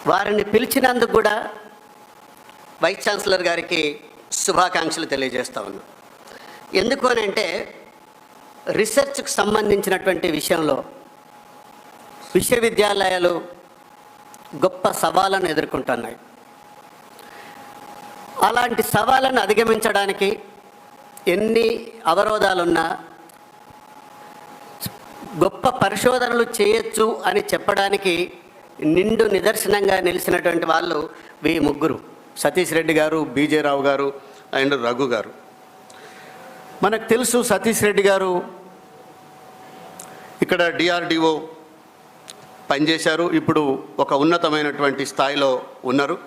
వారిని పిలిచినందుకు కూడా vice chancellor గారికి శుభాకాంక్షలు తెలియజేస్తా ఉన్నాను. ఎందుకు అని అంటే రీసెర్చ్కి సంబంధించినటువంటి విషయంలో విశ్వవిద్యాలయాలు గొప్ప సవాళ్ళను ఎదుర్కొంటున్నాయి. అలాంటి సవాళ్ళను అధిగమించడానికి ఎన్ని అవరోధాలున్నా గొప్ప పరిశోధనలు చేయొచ్చు అని చెప్పడానికి నిండు నిదర్శనంగా నిలిచినటువంటి వాళ్ళు ఈ ముగ్గురు, సతీష్ రెడ్డి గారు, బీజే రావు గారు అండ్ రఘు గారు. మనకు తెలుసు సతీష్ రెడ్డి గారు ఇక్కడ డిఆర్డిఓ పనిచేశారు, ఇప్పుడు ఒక ఉన్నతమైనటువంటి స్థాయిలో ఉన్నారు.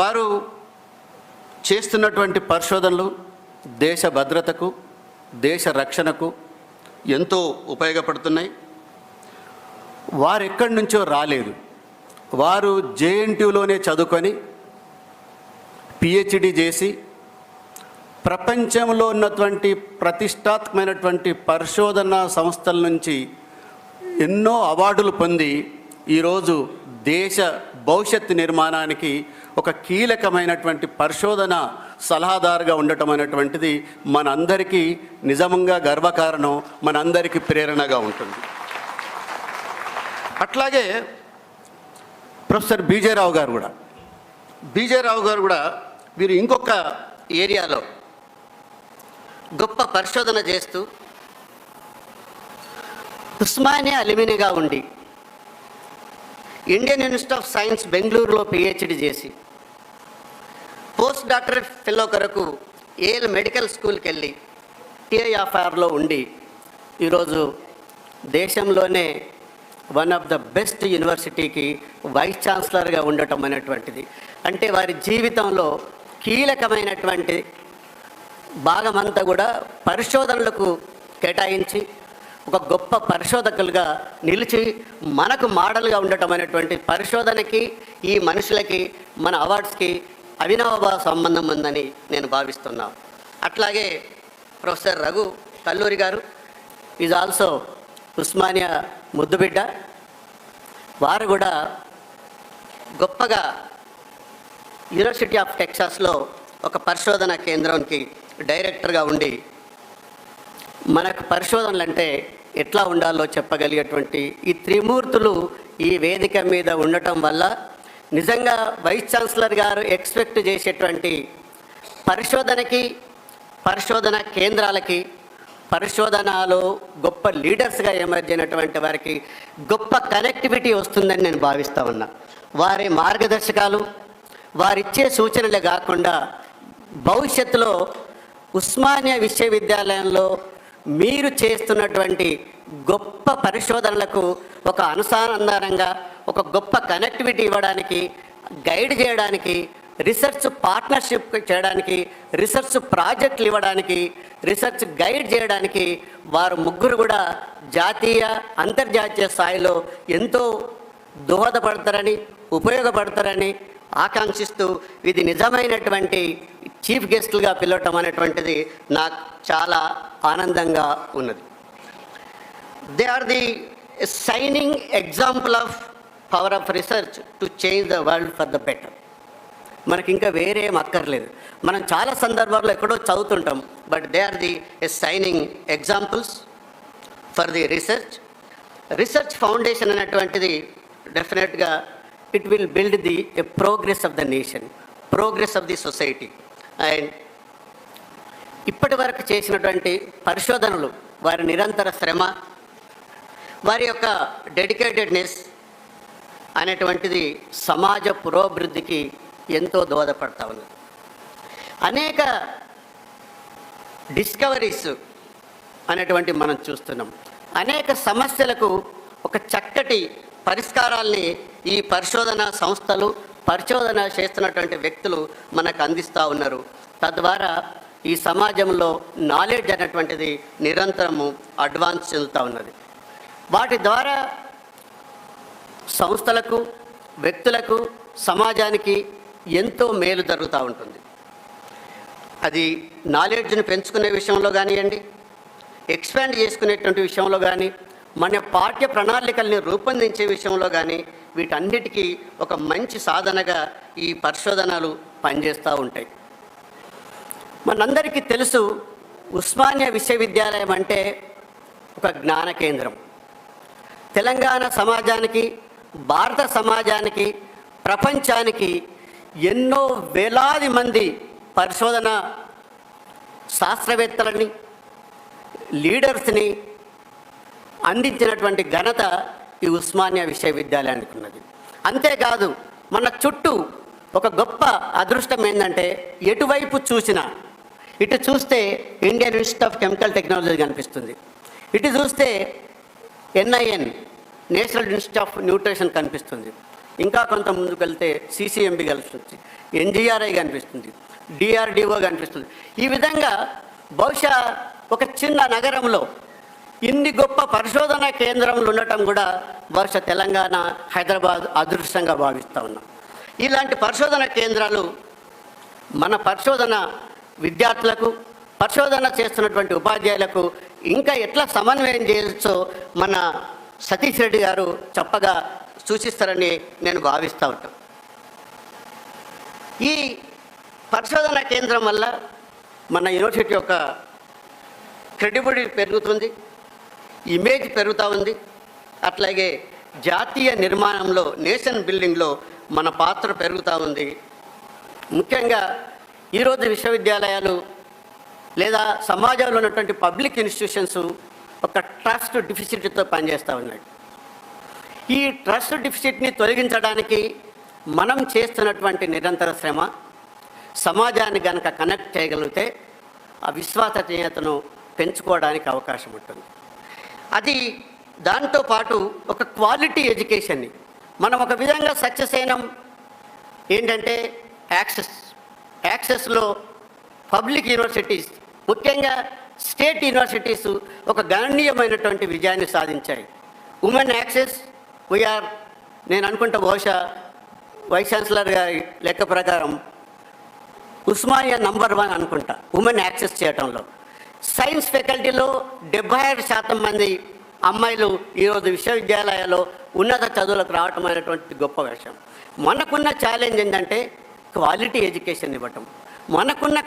వారు చేస్తున్నటువంటి పరిశోధనలు దేశ భద్రతకు, దేశ రక్షణకు ఎంతో ఉపయోగపడుతున్నాయి. వారు ఎక్కడి నుంచో రాలేదు, వారు జేఎన్టీయూలోనే చదువుకొని పిహెచ్డి చేసి ప్రపంచంలో ఉన్నటువంటి ప్రతిష్టాత్మకమైనటువంటి పరిశోధనా సంస్థల నుంచి ఎన్నో అవార్డులు పొంది ఈరోజు దేశ భవిష్యత్తు నిర్మాణానికి ఒక కీలకమైనటువంటి పరిశోధన సలహాదారుగా ఉండటం అనేటువంటిది మనందరికీ నిజంగా గర్వకారణం, మనందరికీ ప్రేరణగా ఉంటుంది. అట్లాగే ప్రొఫెసర్ బీజే రావు గారు కూడా వీరు ఇంకొక ఏరియాలో గొప్ప పరిశోధన చేస్తూ ఉస్మానియా అల్యూమినిగా ఉండి ఇండియన్ ఇన్స్టిట్యూట్ ఆఫ్ సైన్స్ బెంగళూరులో పిహెచ్డి చేసి పోస్ట్ డాక్టరేట్ ఫెలో కొరకు ఏఎల్ మెడికల్ స్కూల్కి వెళ్ళి టీఐఎఫ్ఆర్లో ఉండి ఈరోజు దేశంలోనే వన్ ఆఫ్ ద బెస్ట్ యూనివర్సిటీకి వైస్ ఛాన్సలర్గా ఉండటం అనేటువంటిది అంటే వారి జీవితంలో కీలకమైనటువంటి భాగమంతా కూడా పరిశోధనలకు కేటాయించి ఒక గొప్ప పరిశోధకులుగా నిలిచి మనకు మోడల్గా ఉండటం అనేటువంటి పరిశోధనకి ఈ మనుషులకి మన అవార్డ్స్కి అవినాభావ సంబంధం ఉందని నేను భావిస్తున్నాను. అట్లాగే ప్రొఫెసర్ రఘు కల్లూరి గారు ఈజ్ ఆల్సో ఉస్మానియా ముద్దుబిడ్డ. వారు కూడా గొప్పగా యూనివర్సిటీ ఆఫ్ టెక్సాస్లో ఒక పరిశోధన కేంద్రానికి డైరెక్టర్గా ఉండి మనకు పరిశోధనలు అంటే ఎట్లా ఉండాలో చెప్పగలిగేటువంటి ఈ త్రిమూర్తులు ఈ వేదిక మీద ఉండటం వల్ల నిజంగా వైస్ ఛాన్సలర్ గారు ఎక్స్పెక్ట్ చేసేటువంటి పరిశోధనకి, పరిశోధన కేంద్రాలకి, పరిశోధనలో గొప్ప లీడర్స్గా ఎమర్జ్ అయినటువంటి వారికి గొప్ప కనెక్టివిటీ వస్తుందని నేను భావిస్తూ ఉన్నా. వారి మార్గదర్శకాలు, వారిచ్చే సూచనలే కాకుండా భవిష్యత్తులో ఉస్మానియా విశ్వవిద్యాలయంలో మీరు చేస్తున్నటువంటి గొప్ప పరిశోధనలకు ఒక అనుసంధానంగా ఒక గొప్ప కనెక్టివిటీ ఇవ్వడానికి, గైడ్ చేయడానికి, రీసెర్చ్ పార్ట్నర్షిప్ చేయడానికి, రీసెర్చ్ ప్రాజెక్టులు ఇవ్వడానికి, రీసెర్చ్ గైడ్ చేయడానికి వారు ముగ్గురు కూడా జాతీయ అంతర్జాతీయ స్థాయిలో ఎంతో దోహదపడతారని, ఉపయోగపడతారని ఆకాంక్షిస్తూ ఇది నిజమైనటువంటి చీఫ్ గెస్టులుగా పిలవటం అనేటువంటిది నాకు చాలా ఆనందంగా ఉన్నది. They are the shining example of power of research to change the world for the better. మనకి ఇంకా వేరేం అక్కర్లేదు. మనం చాలా సందర్భాల్లో ఎక్కడో చదువుతుంటాం, but they are the shining examples for the research. Research foundation అనేటువంటిది డెఫినెట్గా it will build the progress of the nation, progress of the society. And ఇప్పటి వరకు చేసినటువంటి పరిశోధనలు, వారి నిరంతర శ్రమ, వారి యొక్క డెడికేటెడ్నెస్ అనేటువంటిది సమాజ పురోభివృద్ధికి ఎంతో దోహదపడతా ఉన్నది. అనేక డిస్కవరీస్ అనేటువంటి మనం చూస్తున్నాం. అనేక సమస్యలకు ఒక చక్కటి పరిష్కారాల్ని ఈ పరిశోధన సంస్థలు, పరిశోధన చేస్తున్నటువంటి వ్యక్తులు మనకు అందిస్తూ ఉన్నారు. తద్వారా ఈ సమాజంలో నాలెడ్జ్ అనేటువంటిది నిరంతరము అడ్వాన్స్ చెందుతూ ఉన్నది. వాటి ద్వారా సంస్థలకు, వ్యక్తులకు, సమాజానికి ఎంతో మేలు జరుగుతూ ఉంటుంది. అది నాలెడ్జ్ని పెంచుకునే విషయంలో కానివ్వండి, ఎక్స్పాండ్ చేసుకునేటువంటి విషయంలో కానీ, మన పాఠ్య ప్రణాళికల్ని రూపొందించే విషయంలో కానీ వీటన్నిటికీ ఒక మంచి సాధనగా ఈ పరిశోధనలు పనిచేస్తూ ఉంటాయి. మనందరికీ తెలుసు, ఉస్మానియా విశ్వవిద్యాలయం అంటే ఒక జ్ఞాన కేంద్రం. తెలంగాణ సమాజానికి, భారత సమాజానికి, ప్రపంచానికి ఎన్నో వేలాది మంది పరిశోధన శాస్త్రవేత్తలని, లీడర్స్ని అందించినటువంటి ఘనత ఈ ఉస్మానియా విశ్వవిద్యాలయానికి ఉన్నది. అంతేకాదు, మన చుట్టూ ఒక గొప్ప అదృష్టం ఏంటంటే, ఎటువైపు చూసినా, ఇటు చూస్తే Indian institute of chemical technology కనిపిస్తుంది, ఇటు చూస్తే NIN national institute of nutrition కనిపిస్తుంది, ఇంకా కొంత ముందుకు వెళ్తే CCMB కనిపిస్తుంది, NGRI కనిపిస్తుంది, DRDO కనిపిస్తుంది. ఈ విధంగా బహుశా ఒక చిన్న నగరంలో ఇన్ని గొప్ప పరిశోధనా కేంద్రములు ఉండటం కూడా బహుశా తెలంగాణ, హైదరాబాద్ అదృష్టంగా భావిస్తూ ఉన్నాం. ఇలాంటి పరిశోధన కేంద్రాలు మన పరిశోధన విద్యార్థులకు, పరిశోధన చేస్తున్నటువంటి ఉపాధ్యాయులకు ఇంకా ఎట్లా సమన్వయం చేయొచ్చో మన సతీష్ రెడ్డి గారు చక్కగా సూచిస్తారని నేను భావిస్తూ ఉంటాను. ఈ పరిశోధన కేంద్రం వల్ల మన యూనివర్సిటీ యొక్క క్రెడిబిలిటీ పెరుగుతుంది, ఇమేజ్ పెరుగుతూ ఉంది. అట్లాగే జాతీయ నిర్మాణంలో, నేషన్ బిల్డింగ్లో మన పాత్ర పెరుగుతూ ఉంది. ముఖ్యంగా ఈరోజు విశ్వవిద్యాలయాలు లేదా సమాజంలో ఉన్నటువంటి పబ్లిక్ ఇన్స్టిట్యూషన్స్ ఒక ట్రస్ట్ డిఫిసిట్తో పనిచేస్తూ ఉన్నాయి. ఈ ట్రస్ట్ డిఫిసిట్ని తొలగించడానికి మనం చేస్తున్నటువంటి నిరంతర శ్రమ సమాజాన్ని కనుక కనెక్ట్ చేయగలిగితే ఆ విశ్వసనీయతను పెంచుకోవడానికి అవకాశం ఉంటుంది. అది దాంతోపాటు ఒక క్వాలిటీ ఎడ్యుకేషన్ని మనం ఒక విధంగా సక్సెస్ అయినాం. ఏంటంటే యాక్సెస్లో పబ్లిక్ యూనివర్సిటీస్, ముఖ్యంగా స్టేట్ యూనివర్సిటీస్ ఒక గణనీయమైనటువంటి విజయాన్ని సాధించాయి. ఉమెన్ యాక్సెస్ నేను అనుకుంటా బహుశా వైస్-ఛాన్సలర్ గారి లెక్క ప్రకారం ఉస్మానియా నంబర్ 1 అనుకుంటా ఉమెన్ యాక్సెస్ చేయటంలో. సైన్స్ ఫ్యాకల్టీలో 76% మంది అమ్మాయిలు ఈరోజు విశ్వవిద్యాలయాల్లో ఉన్నత చదువులకు రావటం అనేటువంటి గొప్ప విషయం. మనకున్న ఛాలెంజ్ ఏంటంటే క్వాలిటీ ఎడ్యుకేషన్ ఇవ్వటం. మనకున్న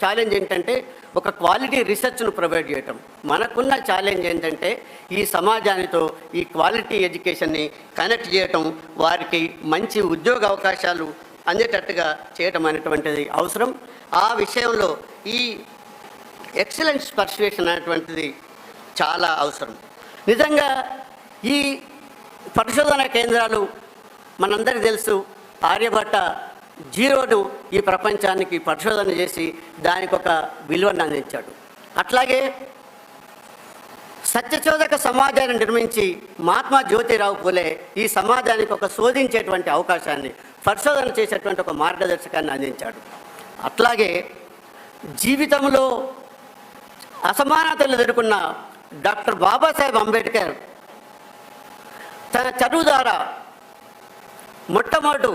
ఛాలెంజ్ ఏంటంటే ఒక క్వాలిటీ రీసెర్చ్ను ప్రొవైడ్ చేయటం. మనకున్న ఛాలెంజ్ ఏంటంటే ఈ సమాజానితో ఈ క్వాలిటీ ఎడ్యుకేషన్ని కనెక్ట్ చేయటం, వారికి మంచి ఉద్యోగ అవకాశాలు అందేటట్టుగా చేయటం అనేటువంటిది అవసరం. ఆ విషయంలో ఈ ఎక్సలెన్స్ పర్సువేషన్ అనేటువంటిది చాలా అవసరం. నిజంగా ఈ పరిశోధన కేంద్రాలు మనందరికీ తెలుసు, ఆర్యభట్ట జీరోను ఈ ప్రపంచానికి పరిశోధన చేసి దానికి ఒక విలువను అందించాడు. అట్లాగే సత్యశోధక సమాజాన్ని నిర్మించి మహాత్మా జ్యోతిరావు పూలే ఈ సమాజానికి ఒక శోధించేటువంటి అవకాశాన్ని, పరిశోధన చేసేటువంటి ఒక మార్గదర్శకాన్ని అందించాడు. అట్లాగే జీవితంలో అసమానతలు ఎదుర్కొన్న డాక్టర్ బాబాసాహెబ్ అంబేద్కర్ తన చదువు ద్వారా మొట్టమొదటి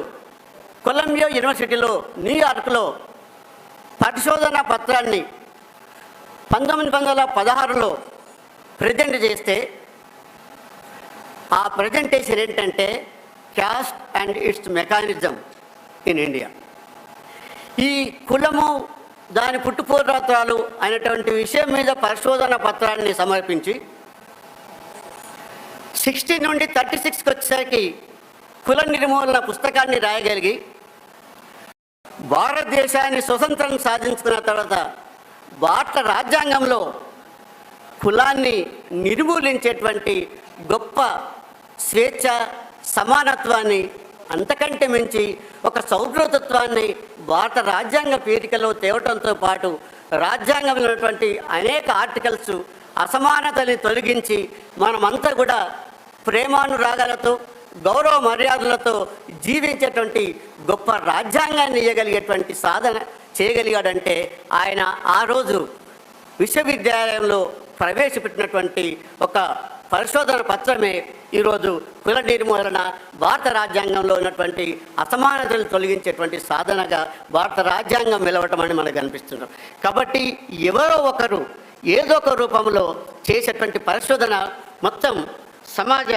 కొలంబియా యూనివర్సిటీలో, న్యూయార్క్లో పరిశోధనా పత్రాన్ని 1916లో ప్రజెంట్ చేస్తే ఆ ప్రజెంటేషన్ ఏంటంటే caste and it's mechanism in India. ఈ కులము, దాని పుట్టుపూర్వత్రాలు అనేటువంటి విషయం మీద పరిశోధన పత్రాన్ని సమర్పించి 60 నుండి 36కి వచ్చేసరికి కుల నిర్మూలన పుస్తకాన్ని రాయగలిగి భారతదేశాన్ని స్వతంత్రం సాధించుకున్న తర్వాత భారత రాజ్యాంగంలో కులాన్ని నిర్మూలించేటువంటి గొప్ప స్వేచ్ఛ, సమానత్వాన్ని, అంతకంటే మించి ఒక సౌభ్రతత్వాన్ని భారత రాజ్యాంగ పీఠికలో తేవటంతో పాటు రాజ్యాంగంలో ఉన్నటువంటి అనేక ఆర్టికల్స్ అసమానతని తొలగించి మనమంతా కూడా ప్రేమానురాగాలతో, గౌరవ మర్యాదలతో జీవించేటువంటి గొప్ప రాజ్యాంగాన్ని ఇవ్వగలిగేటువంటి సాధన చేయగలిగాడంటే ఆయన ఆ రోజు విశ్వవిద్యాలయంలో ప్రవేశపెట్టినటువంటి ఒక పరిశోధన పత్రమే ఈరోజు కుల నిర్మూలన, భారత రాజ్యాంగంలో ఉన్నటువంటి అసమానతలు తొలగించేటువంటి సాధనగా భారత రాజ్యాంగం వెలవటం అని మనకు కనిపిస్తున్నాం. కాబట్టి ఎవరో ఒకరు ఏదో ఒక రూపంలో చేసేటువంటి పరిశోధన మొత్తం సమాజ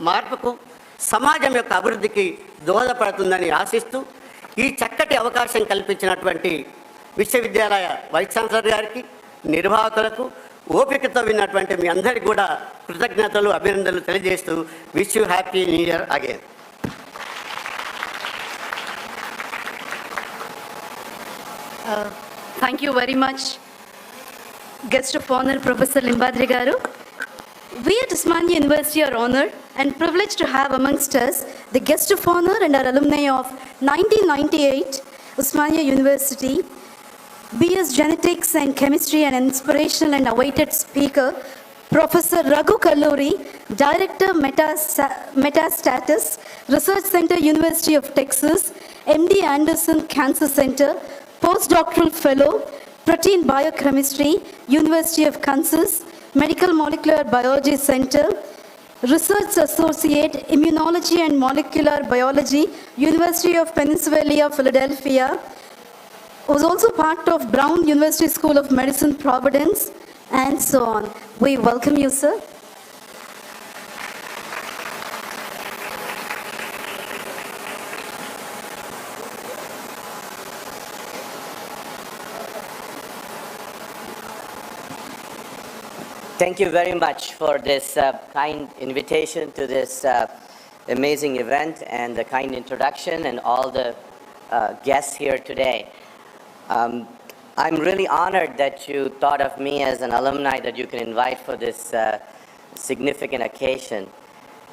మార్పుకు, సమాజం యొక్క అభివృద్ధికి దోహదపడుతుందని ఆశిస్తూ ఈ చక్కటి అవకాశం కల్పించినటువంటి విశ్వవిద్యాలయ వైస్ ఛాన్సలర్ గారికి, నిర్వాహకులకు, ఓపికతో విన్నటువంటి మీ అందరికీ కూడా కృతజ్ఞతలు, అభినందనలు తెలియజేస్తూ wish you happy new year again. Thank you very much, Guest of Honor Professor 𝗬𝗏𝗧 garu. We at Osmania University are honored and privileged to have amongst us the Guest of Honor and our alumni of 1998 Osmania University, BS Genetics and Chemistry, and inspirational and awaited speaker, Professor 𝗂𝗂𝗀, Director Metastasis Research Center, University of Texas, MD Anderson Cancer Center, Postdoctoral Fellow, Protein Biochemistry, University of Kansas, Medical Molecular Biology Center, Research Associate, Immunology and Molecular Biology, University of Pennsylvania, Philadelphia. Was also part of Brown University School of Medicine, Providence, and so on. We welcome you, sir. Thank you very much for this kind invitation to this amazing event and the kind introduction and all the guests here today. I'm really honored that you thought of me as an alumni that you can invite for this significant occasion.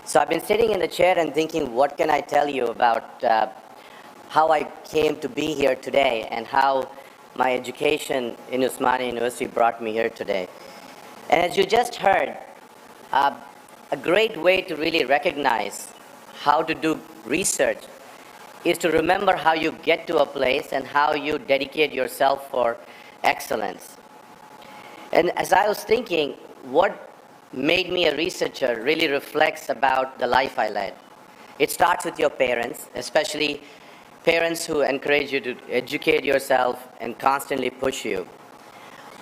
So I've been sitting in the chair and thinking, what can I tell you about how I came to be here today and how my education in Osmania University brought me here today. And as you just heard, a great way to really recognize how to do research is to remember how you get to a place and how you dedicate yourself for excellence. And as I was thinking, what made me a researcher really reflects about the life I led. It starts with your parents, especially parents who encourage you to educate yourself and constantly push you.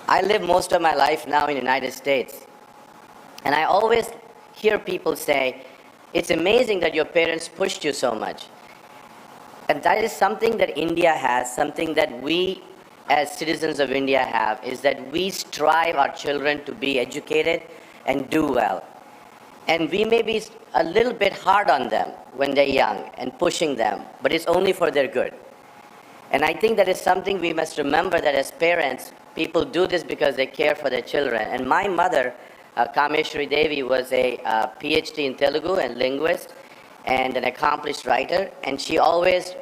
I live most of my life now in the United States, and I always hear people say, it's amazing that your parents pushed you so much. And that is something that India has, something that we as citizens of India have, is that we strive our children to be educated and do well. And we may be a little bit hard on them when they're young and pushing them, but it's only for their good. And I think that is something we must remember, that as parents, people do this because they care for their children. And my mother, 𝗂𝗽𝗱 Devi, was a PhD in Telugu and linguist and an accomplished writer. And she always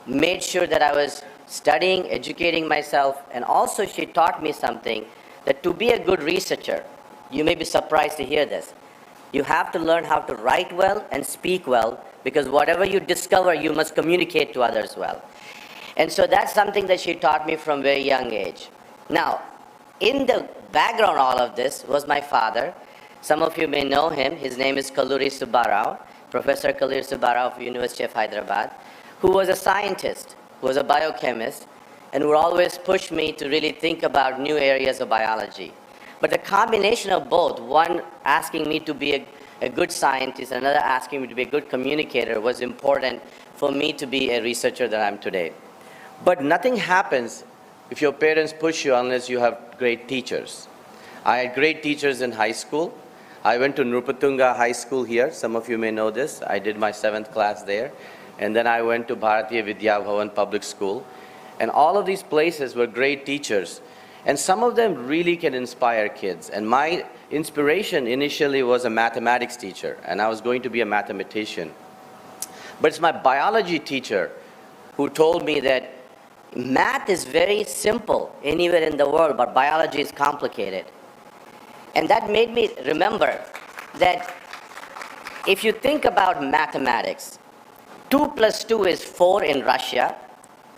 made sure that I was studying, educating myself. And also she taught me something, that to be a good researcher, you may be surprised to hear this, you have to learn how to write well and speak well, because whatever you discover, you must communicate to others well. And so that's something that she taught me from a very young age. Now, in the background of all of this was my father. Some of you may know him. His name is 𝗂𝗽𝗱 𝗁𝗏, Professor 𝗂𝗽𝗱 𝗁𝗏 of University of Hyderabad, who was a scientist, who was a biochemist, and would always push me to really think about new areas of biology. But the combination of both, one asking me to be a good scientist, another asking me to be a good communicator, was important for me to be a researcher that I am today. But nothing happens if your parents push you unless you have great teachers. I had great teachers in high school. I went to Nrupatunga High School here. Some of you may know this. I did my 7th class there. And then I went to Bharatiya Vidya Bhavan Public School. And all of these places were great teachers. And some of them really can inspire kids. And my inspiration initially was a mathematics teacher, and I was going to be a mathematician. But it's my biology teacher who told me that math is very simple anywhere in the world, but biology is complicated. And that made me remember that if you think about mathematics, 2 plus 2 is 4 in Russia,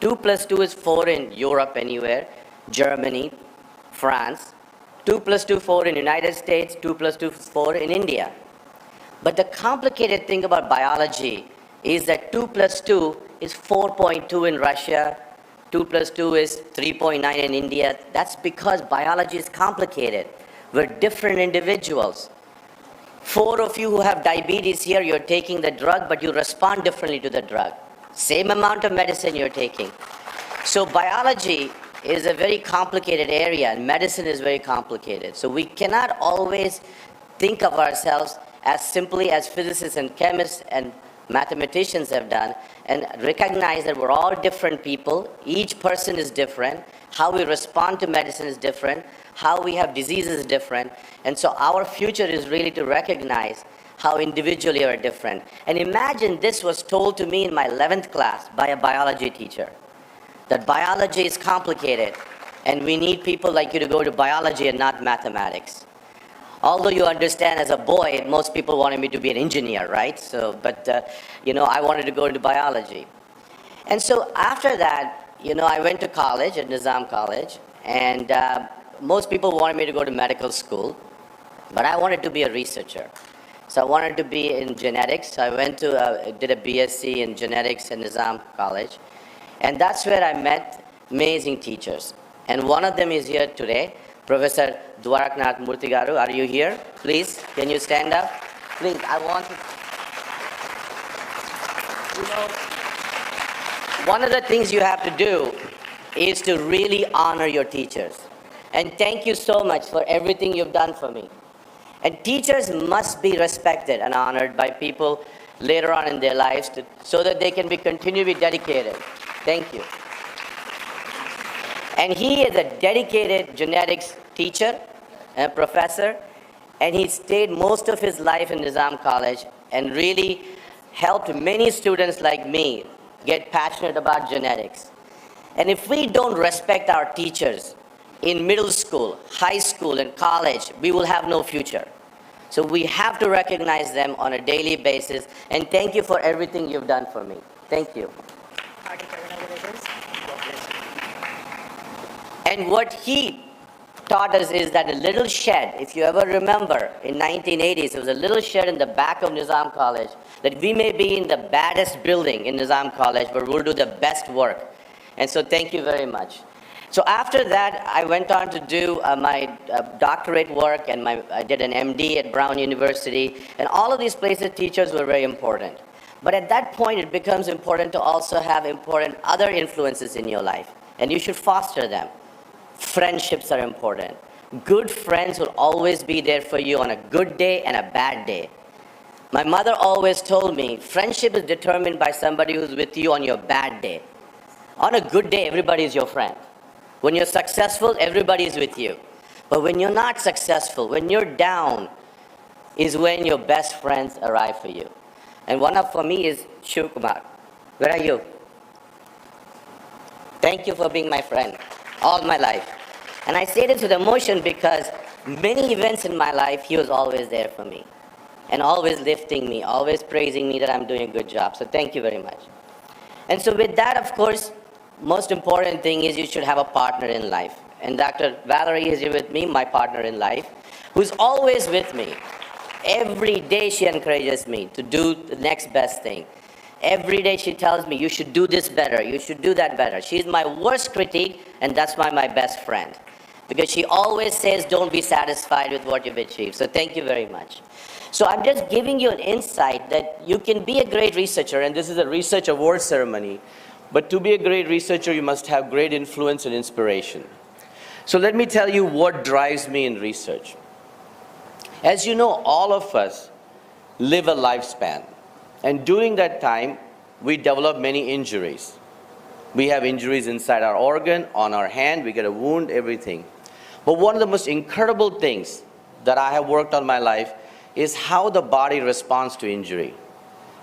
2 plus 2 is 4 in Europe anywhere, Germany, France, 2 plus 2, 4 in United States, 2 plus 2, 4 in India. But the complicated thing about biology is that 2 plus 2 is 4.2 in Russia, 2 plus 2 is 3.9 in India. That's because biology is complicated. We're different individuals. 4 of you who have diabetes here, you're taking the drug, but you respond differently to the drug. Same amount of medicine you're taking. So biology is a very complicated area, and medicine is very complicated. So we cannot always think of ourselves as simply as physicists and chemists and mathematicians have done, and recognize that we're all different people. Each person is different. How we respond to medicine is different. How we have diseases is different. And so our future is really to recognize how individually we are different. And imagine this was told to me in my 11th class by a biology teacher, that biology is complicated, and we need people like you to go to biology and not mathematics. Although you understand, as a boy, most people wanted me to be an engineer, right? So, but I wanted to go into biology. And so after that, I went to college at Nizam College, and most people wanted me to go to medical school, but I wanted to be a researcher. So I wanted to be in genetics. I went to, did a BSc in genetics at Nizam College. And that's where I met amazing teachers. And one of them is here today, Professor Dwaraknath Murthy Garu. Are you here? Please, can you stand up? Please, I want to, one of the things you have to do is to really honor your teachers. And thank you so much for everything you've done for me. And teachers must be respected and honored by people later on in their lives so that they can be continually dedicated. Thank you. And he is a dedicated genetics teacher and professor, and he stayed most of his life in Nizam College and really helped many students like me get passionate about genetics. And if we don't respect our teachers in middle school, high school, and college, we will have no future. So we have to recognize them on a daily basis, and thank you for everything you've done for me. Thank you. And what he taught us is that a little shed, if you ever remember, in 1980s, there was a little shed in the back of Nizam College, that we may be in the baddest building in Nizam College, but we'll do the best work. And so thank you very much. So after that, I went on to do my doctorate work, and I did an MD at Brown University. And all of these places, teachers were very important. But at that point, it becomes important to also have important other influences in your life, and you should foster them. Friendships are important. Good friends will always be there for you on a good day and a bad day. My mother always told me, friendship is determined by somebody who's with you on your bad day. On a good day, everybody is your friend. When you're successful, everybody is with you. But when you're not successful, when you're down, is when your best friends arrive for you. And one of, for me, is 𝗬𝗃. Where are you? Thank you for being my friend all my life. And I say this with emotion because many events in my life, he was always there for me, and always lifting me, always praising me that I'm doing a good job. So thank you very much. And so with that, of course, most important thing is you should have a partner in life. And Dr. Valerie is here with me, my partner in life, who's always with me. Every day she encourages me to do the next best thing. Every day she tells me, you should do this better, you should do that better. She's my worst critique, and that's why my best friend. Because she always says, don't be satisfied with what you've achieved. So thank you very much. So I'm just giving you an insight that you can be a great researcher, and this is a research award ceremony. But to be a great researcher, you must have great influence and inspiration. So let me tell you what drives me in research. As you know, all of us live a lifespan. And during that time, we develop many injuries. We have injuries inside our organ, on our hand, we get a wound, everything. But one of the most incredible things that I have worked on in my life is how the body responds to injury.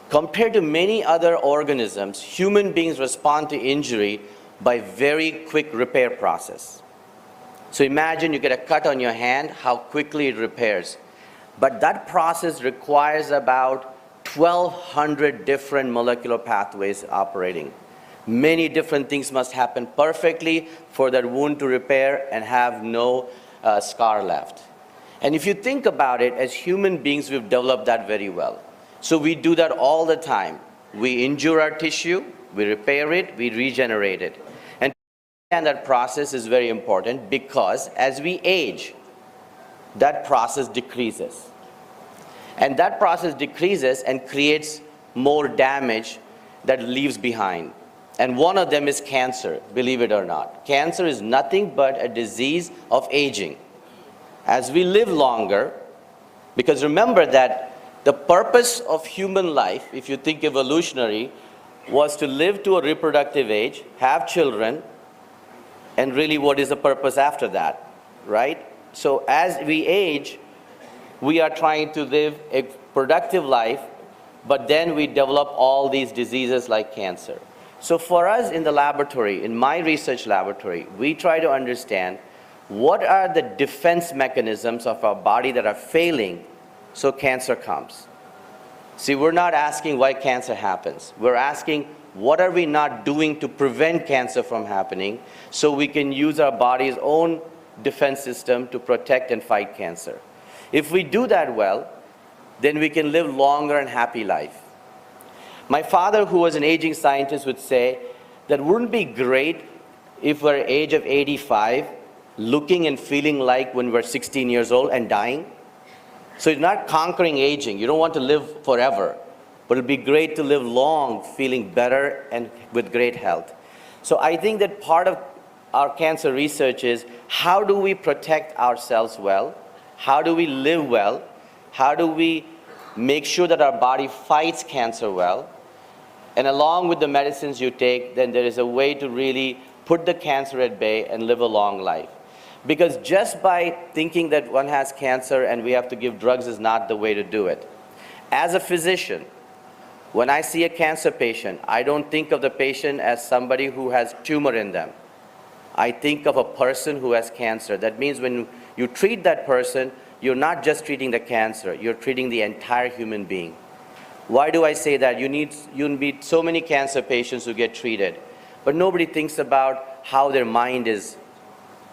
Compared to many other organisms, human beings respond to injury by very quick repair process. So imagine you get a cut on your hand, how quickly it repairs. But that process requires about 1,200 different molecular pathways operating. Many different things must happen perfectly for that wound to repair and have no scar left. And if you think about it, as human beings, we've developed that very well. So we do that all the time. We injure our tissue, we repair it, we regenerate it. And that process is very important because as we age, that process decreases. And that process decreases and creates more damage that leaves behind. And one of them is cancer, believe it or not. Cancer is nothing but a disease of aging. As we live longer, because remember that the purpose of human life, if you think evolutionary, was to live to a reproductive age, have children, and really what is the purpose after that, right? So as we age, we are trying to live a productive life, but then we develop all these diseases like cancer. So for us in the laboratory, in my research laboratory, we try to understand what are the defense mechanisms of our body that are failing so cancer comes. See, we're not asking why cancer happens. We're asking what are we not doing to prevent cancer from happening so we can use our body's own defense system to protect and fight cancer. If we do that well, then we can live longer and happy life. My father, who was an aging scientist, would say that wouldn't it be great if we're at the age of 85, looking and feeling like when we're 16 years old and dying? So it's not conquering aging. You don't want to live forever, but it'd be great to live long, feeling better and with great health. So I think that part of our cancer research is how do we protect ourselves well? How do we live well? How do we make sure that our body fights cancer well? And along with the medicines you take, then there is a way to really put the cancer at bay and live a long life. Because just by thinking that one has cancer and we have to give drugs is not the way to do it. As a physician, when I see a cancer patient, I don't think of the patient as somebody who has tumor in them. I think of a person who has cancer. That means when you treat that person, you're not just treating the cancer, you're treating the entire human being. Why do I say that? You meet so many cancer patients who get treated, but nobody thinks about how their mind is,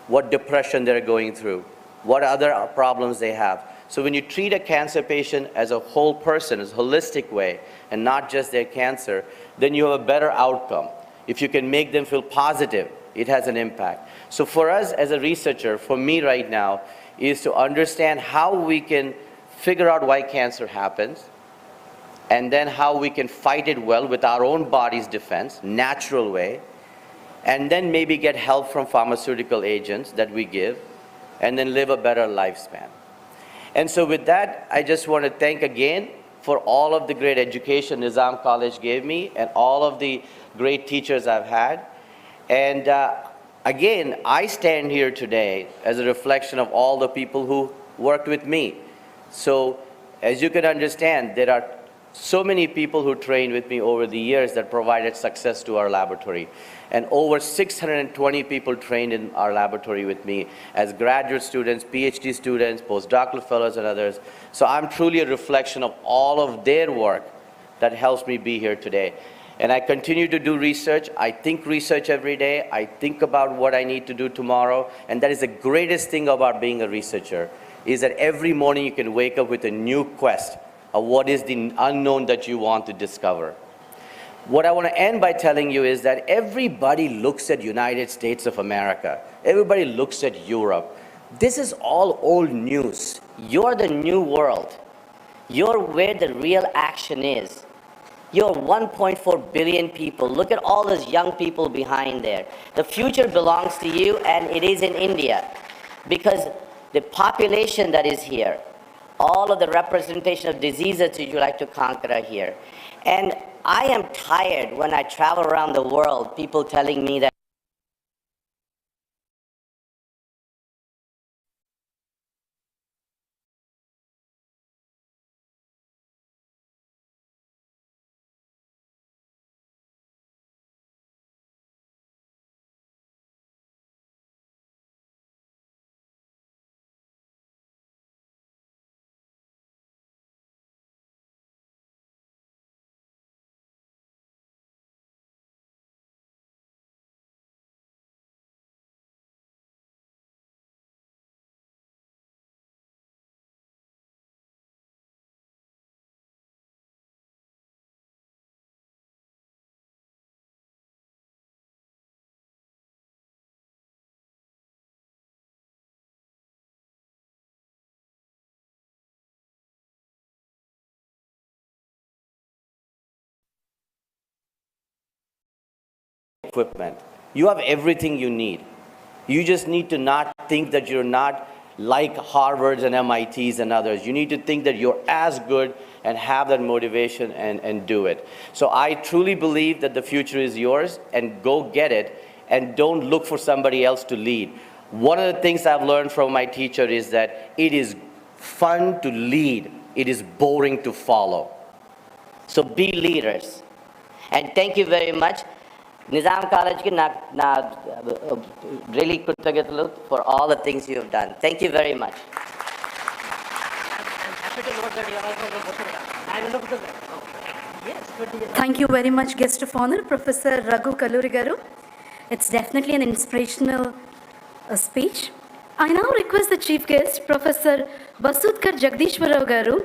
what depression they're going through, what other problems they have. So when you treat a cancer patient as a whole person, as a holistic way, and not just their cancer, then you have a better outcome. If you can make them feel positive, it has an impact. So for us as a researcher, for me right now, is to understand how we can figure out why cancer happens, and then how we can fight it well with our own body's defense, natural way, and then maybe get help from pharmaceutical agents that we give, and then live a better lifespan. And so with that, I just want to thank again for all of the great education Nizam College gave me and all of the great teachers I've had. And again, I stand here today as a reflection of all the people who worked with me. So as you can understand, there are so many people who trained with me over the years that provided success to our laboratory. And over 620 people trained in our laboratory with me as graduate students, PhD students, postdoctoral fellows, and others. So I'm truly a reflection of all of their work that helps me be here today. And I continue to do research. I think research every day. I think about what I need to do tomorrow. And that is the greatest thing about being a researcher, is that every morning you can wake up with a new quest of what is the unknown that you want to discover. What I want to end by telling you is that everybody looks at United States of America. Everybody looks at Europe. This is all old news. You're the new world. You're where the real action is. You're 1.4 billion people. Look at all those young people behind there. The future belongs to you, and it is in India. Because the population that is here, all of the representation of diseases that you like to conquer are here. And I am tired when I travel around the world, people telling me that equipment. You have everything you need. You just need to not think that you're not like Harvards and MITs and others. You need to think that you're as good and have that motivation and do it. So I truly believe that the future is yours, and go get it, and don't look for somebody else to lead. One of the things I've learned from my teacher is that it is fun to lead. It is boring to follow. So be leaders. And thank you very much. Nizam College ki really krutajnatalu for all the things you have done. Thank you very much. Thank you very much, Guest of Honor, Professor Raghu Kalluri Garu. It's definitely an inspirational speech. I now request the Chief Guest, Professor 𝗧𝗦𝗔𝗧 𝗂𝗪 Garu,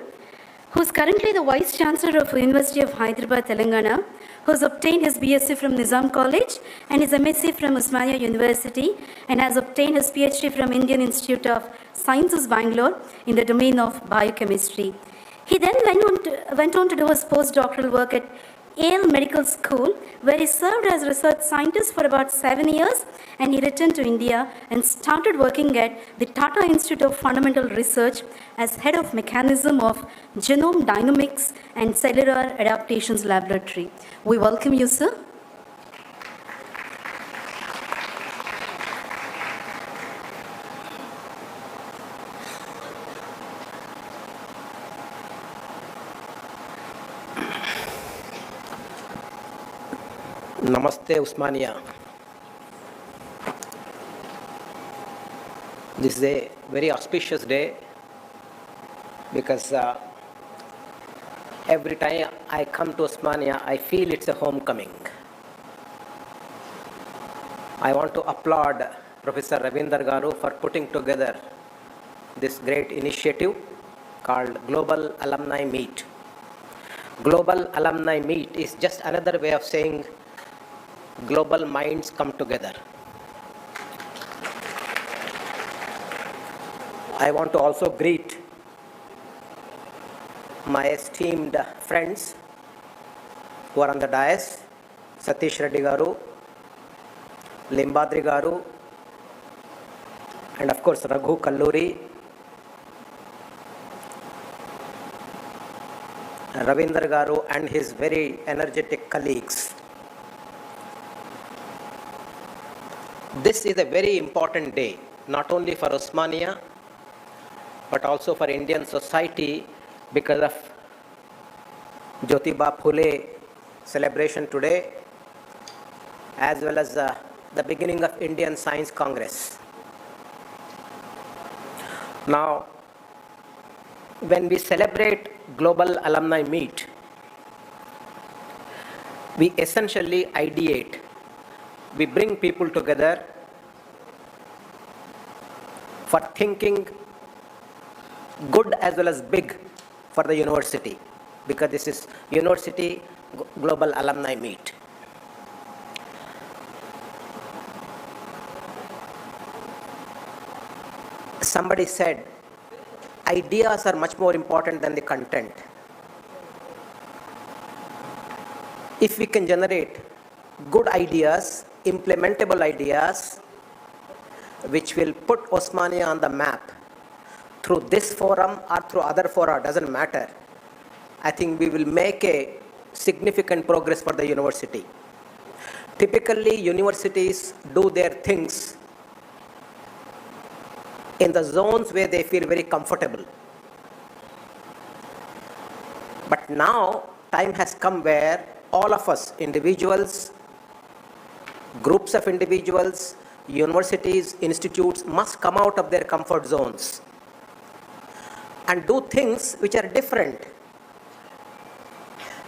who is currently the Vice-Chancellor of University of Hyderabad, Telangana, who has obtained his BSc from Nizam College and his MSc from Osmania University, and has obtained his PhD from Indian Institute of Sciences, Bangalore, in the domain of biochemistry. He then went on to do his postdoctoral work at Yale Medical School, where he served as research scientist for about 7 years, and he returned to India and started working at the Tata Institute of Fundamental Research as head of mechanism of genome dynamics and cellular adaptations laboratory. We welcome you, sir. Namaste, Osmania. This is a very auspicious day because every time I come to Osmania, I feel it's a homecoming. I want to applaud Professor Ravindra Garu for putting together this great initiative called Global Alumni Meet. Global Alumni Meet is just another way of saying global minds come together. I want to also greet my esteemed friends who are on the dais, Satish Reddy Garu, Limbadri Garu, and of course Raghu Kalluri, Ravindra Garu and his very energetic colleagues. This is a very important day, not only for Osmania, but also for Indian society, because of 𝗳𝗏𝗺 𝗺𝗀 celebration today, as well as the beginning of Indian Science Congress. Now, when we celebrate Global Alumni Meet, we essentially ideate. We bring people together for thinking good as well as big for the university, because this is University Global Alumni Meet. Somebody said, ideas are much more important than the content. If we can generate good ideas, implementable ideas, which will put Osmania on the map through this forum or through other fora, doesn't matter. I think we will make a significant progress for the university. Typically, universities do their things in the zones where they feel very comfortable. But now, time has come where all of us, individuals, groups of individuals, universities, institutes, must come out of their comfort zones and do things which are different,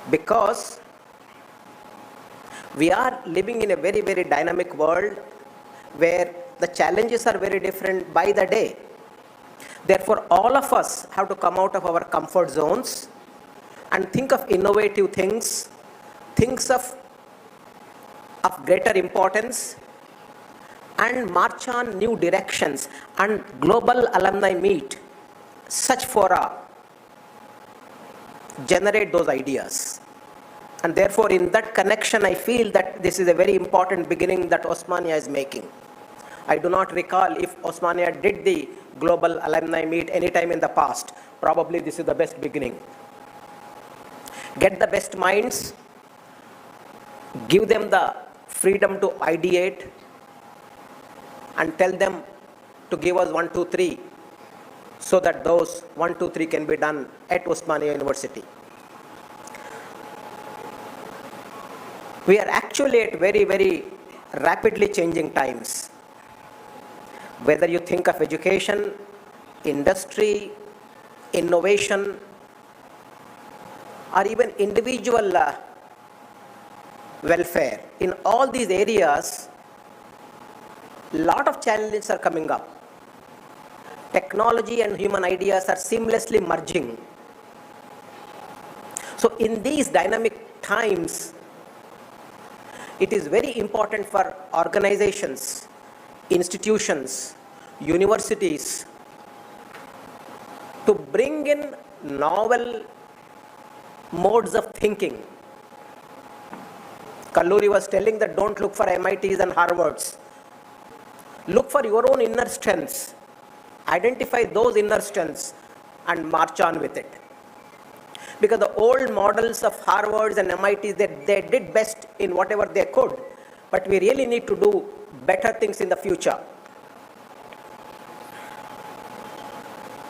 because we are living in a very, very dynamic world where the challenges are very different by the day. Therefore, all of us have to come out of our comfort zones and think of innovative things, things of greater importance, and march on new directions. And Global Alumni Meet, such fora, generate those ideas. And therefore, in that connection, I feel that this is a very important beginning that Osmania is making. I do not recall if Osmania did the global alumni meet anytime in the past. Probably this is the best beginning. Get the best minds, give them the freedom to ideate, and tell them to give us 1, 2, 3, so that those 1, 2, 3 can be done at Osmania University. We are actually at very, very rapidly changing times. Whether you think of education, industry, innovation, or even individual welfare, in all these areas, a lot of challenges are coming up. Technology and human ideas are seamlessly merging. So in these dynamic times, it is very important for organizations, institutions, universities to bring in novel modes of thinking. Kalluri was telling that don't look for MITs and Harvards. Look for your own inner strengths. Identify those inner strengths and march on with it. Because the old models of Harvards and MITs, they did best in whatever they could, but we really need to do better things in the future.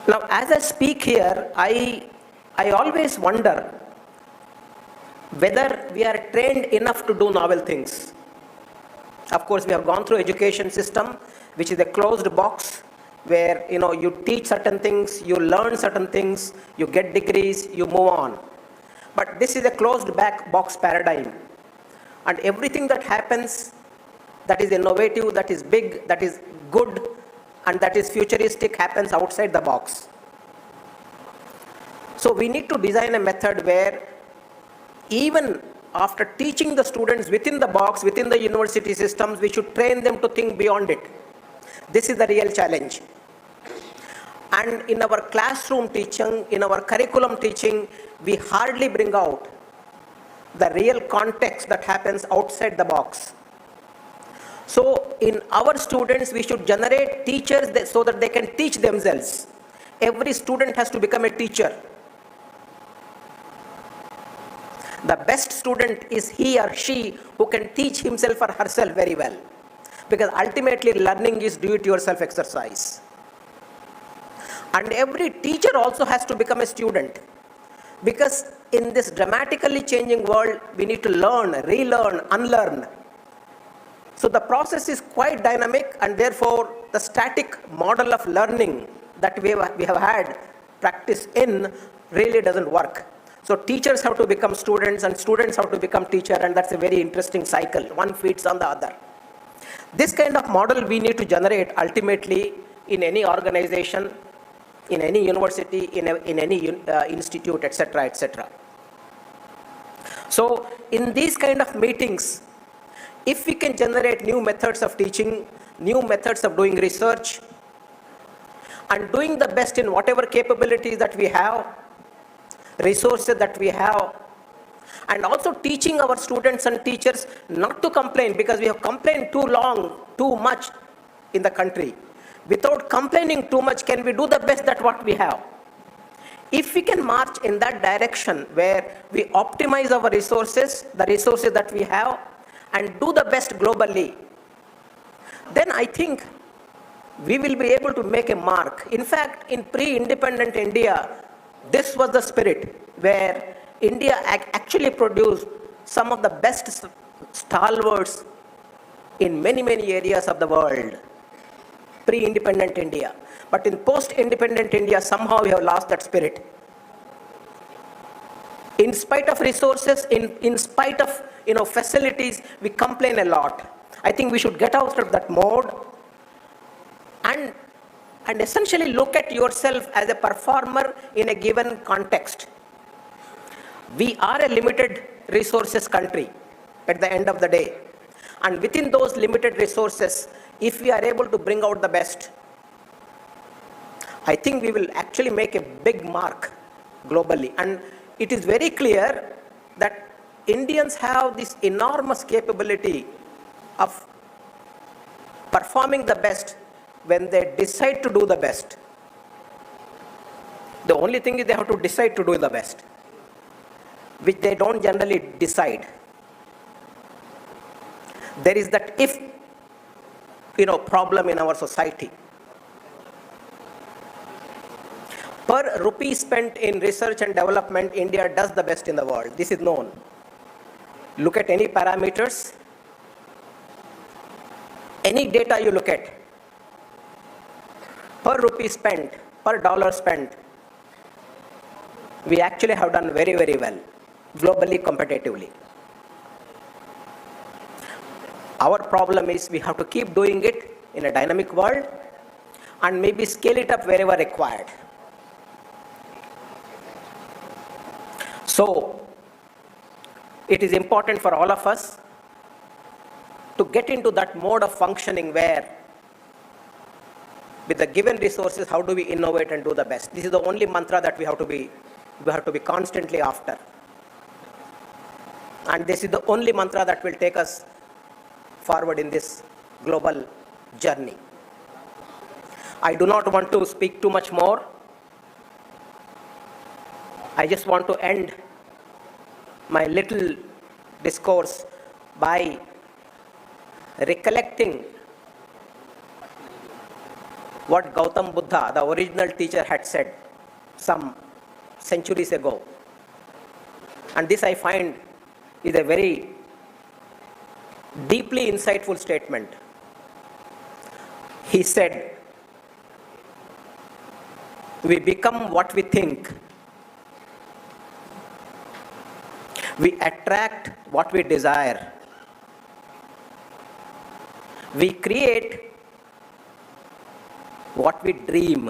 Now, as I speak here, I always wonder whether we are trained enough to do novel things. Of course, we have gone through education system, which is a closed box, where you teach certain things, you learn certain things, you get degrees, you move on. But this is a closed box paradigm. And everything that happens that is innovative, that is big, that is good, and that is futuristic happens outside the box. So we need to design a method where even after teaching the students within the box, within the university systems, we should train them to think beyond it. This is the real challenge. And in our classroom teaching, in our curriculum teaching, we hardly bring out the real context that happens outside the box. So in our students, we should generate teachers so that they can teach themselves. Every student has to become a teacher. The best student is he or she who can teach himself or herself very well. Because ultimately learning is do-it-yourself exercise. And every teacher also has to become a student. Because in this dramatically changing world, we need to learn, relearn, unlearn. So the process is quite dynamic, and therefore the static model of learning that we have had practice in really doesn't work. So teachers have to become students, and students have to become teachers, and that's a very interesting cycle. One feeds on the other. This kind of model we need to generate ultimately in any organization, in any university, in any institute, etc., etc. So in these kind of meetings, if we can generate new methods of teaching, new methods of doing research, and doing the best in whatever capabilities that we have, resources that we have, and also teaching our students and teachers not to complain, because we have complained too long, too much in the country. Without complaining too much, can we do the best that what we have? If we can march in that direction where we optimize our resources, the resources that we have, and do the best globally, then I think we will be able to make a mark. In fact, in pre-independent India, this was the spirit where India actually produced some of the best stalwarts in many, many areas of the world. Pre-independent India. But in post-independent India, somehow we have lost that spirit. In spite of resources, in spite of facilities, we complain a lot. I think we should get out of that mode and essentially look at yourself as a performer in a given context. We are a limited resources country at the end of the day. And within those limited resources, if we are able to bring out the best, I think we will actually make a big mark globally. And it is very clear that Indians have this enormous capability of performing the best when they decide to do the best. The only thing is they have to decide to do the best, which they don't generally decide. There is that if, problem in our society. Per rupee spent in research and development, India does the best in the world. This is known. Look at any parameters, any data you look at, per rupee spent, per dollar spent, we actually have done very, very well, globally, competitively. Our problem is we have to keep doing it in a dynamic world and maybe scale it up wherever required. So, it is important for all of us to get into that mode of functioning where, with the given resources, how do we innovate and do the best? This is the only mantra that we have to be constantly after. And this is the only mantra that will take us forward in this global journey. I do not want to speak too much more. I just want to end my little discourse by recollecting what Gautam Buddha, the original teacher, had said some centuries ago. And this I find is a very deeply insightful statement. He said, "We become what we think. We attract what we desire. We create what we dream."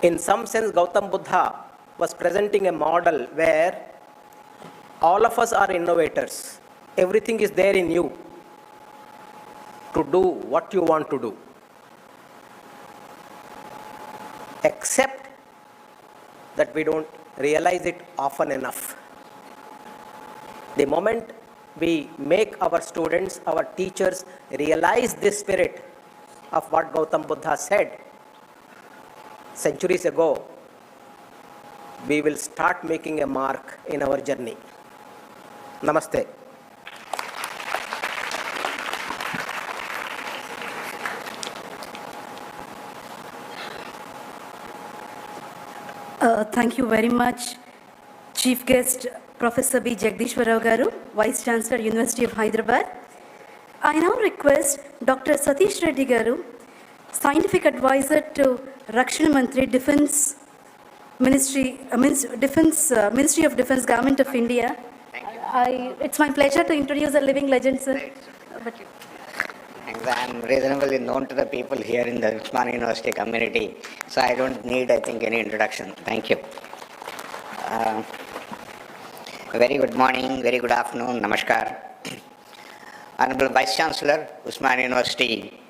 In some sense, Gautam Buddha was presenting a model where all of us are innovators. Everything is there in you to do what you want to do, except that we don't realize it often enough. The moment we make our students, our teachers realize this spirit of what Gautam Buddha said centuries ago, we will start making a mark in our journey. Namaste. Thank you very much, Chief Guest Professor B. Jagdishwar Garu, Vice-Chancellor, University of Hyderabad. I now request Dr. Satish Reddy Garu, Scientific Advisor to Rakshana Defense Ministry, Ministry of Defense, Government of India. It's my pleasure to introduce a living legend, sir. Thanks. I'm reasonably known to the people here in the Osmania University community, so I don't need, I think, any introduction. Thank you. Very good morning, very good afternoon, namaskar. Honorable Vice-Chancellor, Osmania University,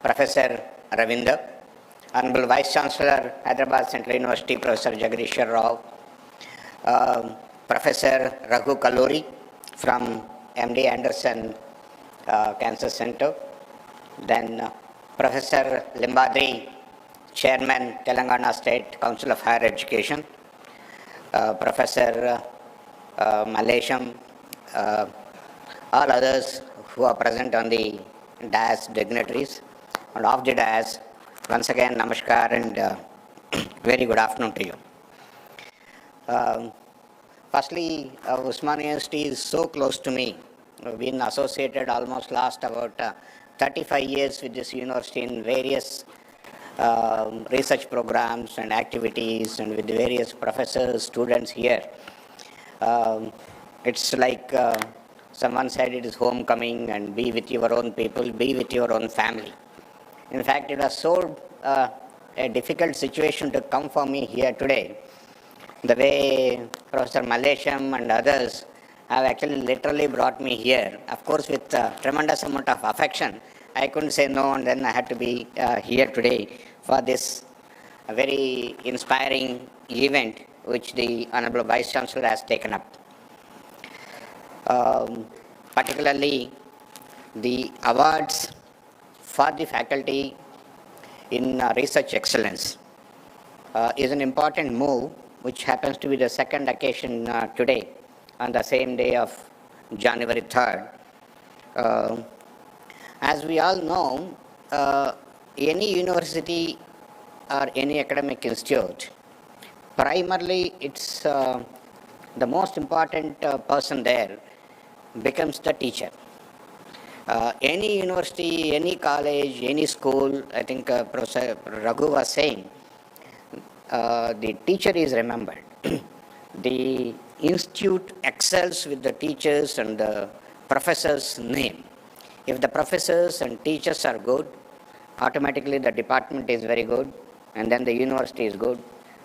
Professor Ravinder, Honorable Vice-Chancellor, Hyderabad Central University, Professor Jagdishwar Rao, Professor Raghu Kalluri from MD Anderson Cancer Center, then Professor Limbaddri, Chairman, Telangana State Council of Higher Education, Professor Mallesham, all others who are present on the dais, dignitaries, and off the dais. Once again, namaskar and very good afternoon to you. Firstly, Osmania University is so close to me. We've been associated almost last about 35 years with this university in various research programs and activities and with various professors, students here. It's like someone said, it is homecoming and be with your own people, be with your own family. In fact, it was so a difficult situation to come for me here today. The way Professor Mallesham and others have actually literally brought me here. Of course, with tremendous amount of affection, I couldn't say no, and then I had to be here today for this very inspiring event which the Honorable Vice-Chancellor has taken up. particularly the awards for the faculty in research excellence is an important move, which happens to be the second occasion today on the same day of January 3rd. As we all know, any university or any academic institute, primarily it's the most important person there becomes the teacher. Any university, any college, any school, I think Professor Raghu was saying, the teacher is remembered. The institute excels with the teachers and the professors' name. If the professors and teachers are good, automatically the department is very good, and then the university is good.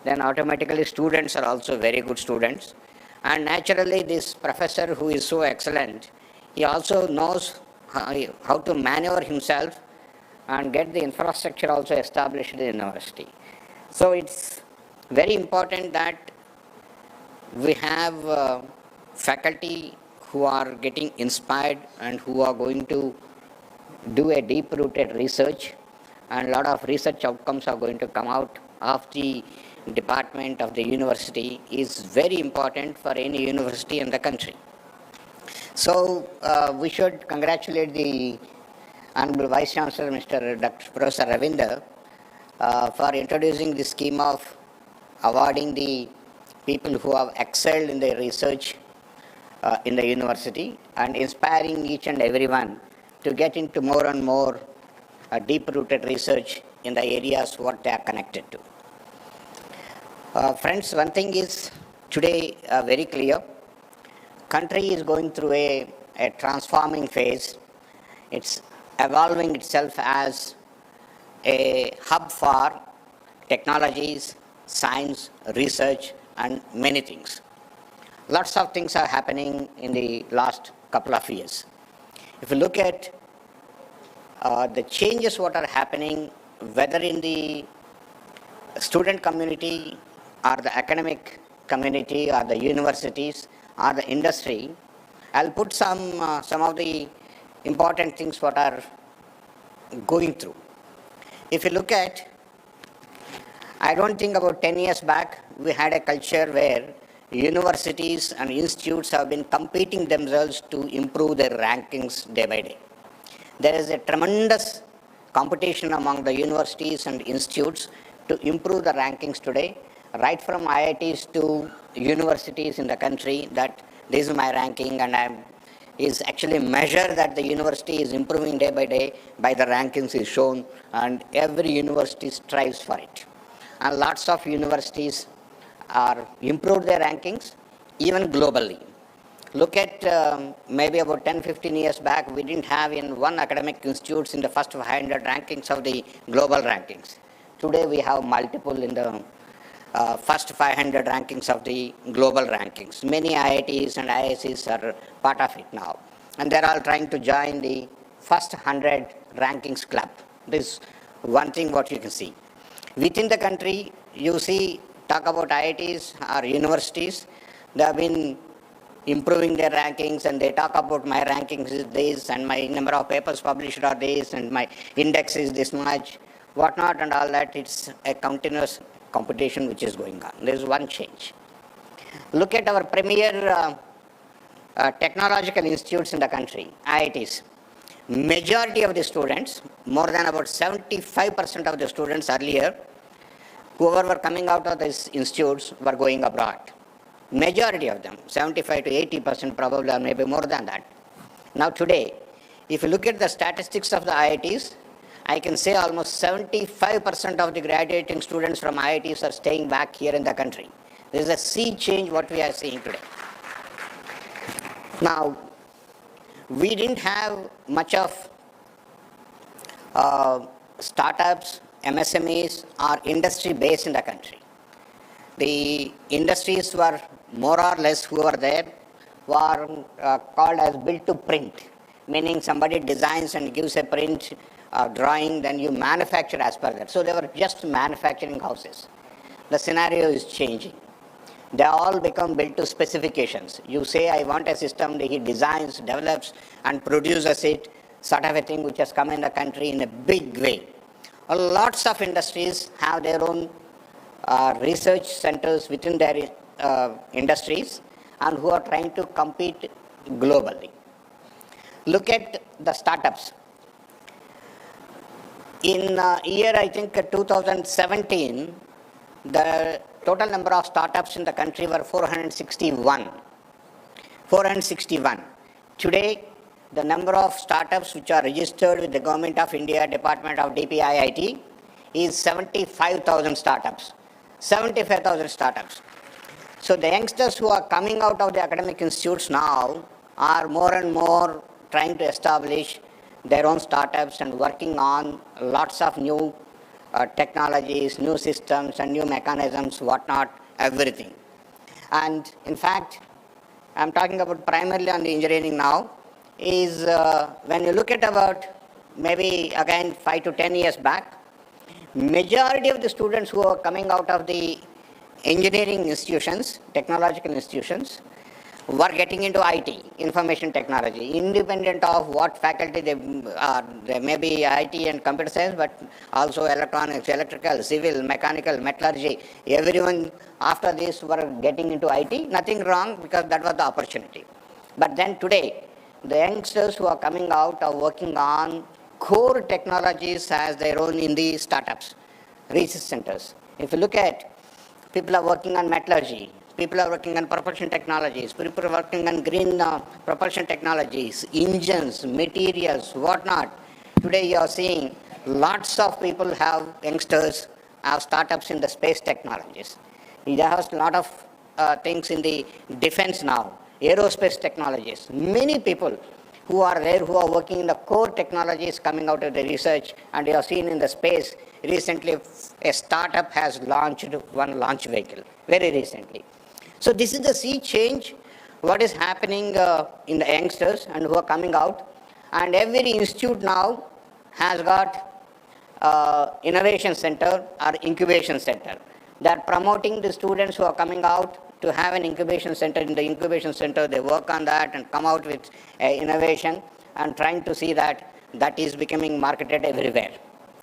Then automatically students are also very good students. And naturally this professor who is so excellent, he also knows how to maneuver himself and get the infrastructure also established in the university. So it's very important that we have faculty who are getting inspired and who are going to do a deep-rooted research, and a lot of research outcomes are going to come out of the department of the university is very important for any university in the country. So we should congratulate the Honorable Vice-Chancellor, Mr. Dr. Professor Ravinder, for introducing the scheme of awarding the people who have excelled in their research in the university and inspiring each and everyone to get into more and more deep-rooted research in the areas what they are connected to. Friends, one thing is today very clear. Country is going through a transforming phase. It's evolving itself as a hub for technologies, science, research, and many things. Lots of things are happening in the last couple of years. If you look at the changes what are happening, whether in the student community or the academic community or the universities or the industry, I'll put some of the important things what are going through. If you look at, I don't think about 10 years back, we had a culture where universities and institutes have been competing themselves to improve their rankings day by day. There is a tremendous competition among the universities and institutes to improve the rankings today, right from IITs to universities in the country, that this is my ranking, and is actually measured that the university is improving day by day by the rankings is shown, and every university strives for it. And lots of universities are improved their rankings, even globally. Look at maybe about 10-15 years back, we didn't have in one academic institutes in the first 500 rankings of the global rankings. Today we have multiple in the first 500 rankings of the global rankings. Many IITs and IICs are part of it now. And they're all trying to join the first 100 rankings club. This is one thing what you can see. Within the country, you see, talk about IITs or universities, they have been improving their rankings, and they talk about my rankings is this, and my number of papers published are this, and my index is this much, whatnot, and all that. It's a continuous competition which is going on. There is one change. Look at our premier technological institutes in the country, IITs. Majority of the students, more than about 75% of the students earlier, whoever were coming out of these institutes were going abroad. Majority of them, 75 to 80% probably, or maybe more than that. Now today, if you look at the statistics of the IITs, I can say almost 75% of the graduating students from IITs are staying back here in the country. There is a sea change what we are seeing today. Now, we didn't have much of startups, MSMEs, or industry base in the country. The industries were more or less who were there were called as built to print, meaning somebody designs and gives a print drawing, then you manufacture as per that. So they were just manufacturing houses. The scenario is changing. They all become built to specifications. You say, I want a system, he designs, develops, and produces it, sort of a thing which has come in the country in a big way. Lots of industries have their own research centers within their industries and who are trying to compete globally. Look at the startups. In year, I think 2017, the total number of startups in the country were 461. 461. Today, the number of startups which are registered with the Government of India, Department of DPIIT, is 75,000 startups. 75,000 startups. So the youngsters who are coming out of the academic institutes now are more and more trying to establish their own startups and working on lots of new technologies, new systems and new mechanisms, whatnot, everything. And in fact, I'm talking about primarily on the engineering now, is when you look at about maybe again 5 to 10 years back, majority of the students who are coming out of the engineering institutions, technological institutions, were getting into IT, information technology, independent of what faculty they are. They may be IT and computer science, but also electronics, electrical, civil, mechanical, metallurgy. Everyone after this were getting into IT. Nothing wrong, because that was the opportunity. But then today, the youngsters who are coming out are working on core technologies as their own in the startups, research centers. If you look at, people are working on metallurgy, people are working on propulsion technologies, people are working on green propulsion technologies, engines, materials, whatnot. Today you are seeing lots of people have youngsters have startups in the space technologies. There are a lot of things in the defense now, aerospace technologies. Many people who are there who are working in the core technologies coming out of the research, and you have seen in the space, recently a startup has launched one launch vehicle, very recently. So this is the sea change, what is happening in the youngsters and who are coming out. And every institute now has got innovation center or incubation center. They are promoting the students who are coming out to have an incubation center. In the incubation center, they work on that and come out with innovation and trying to see that that is becoming marketed everywhere.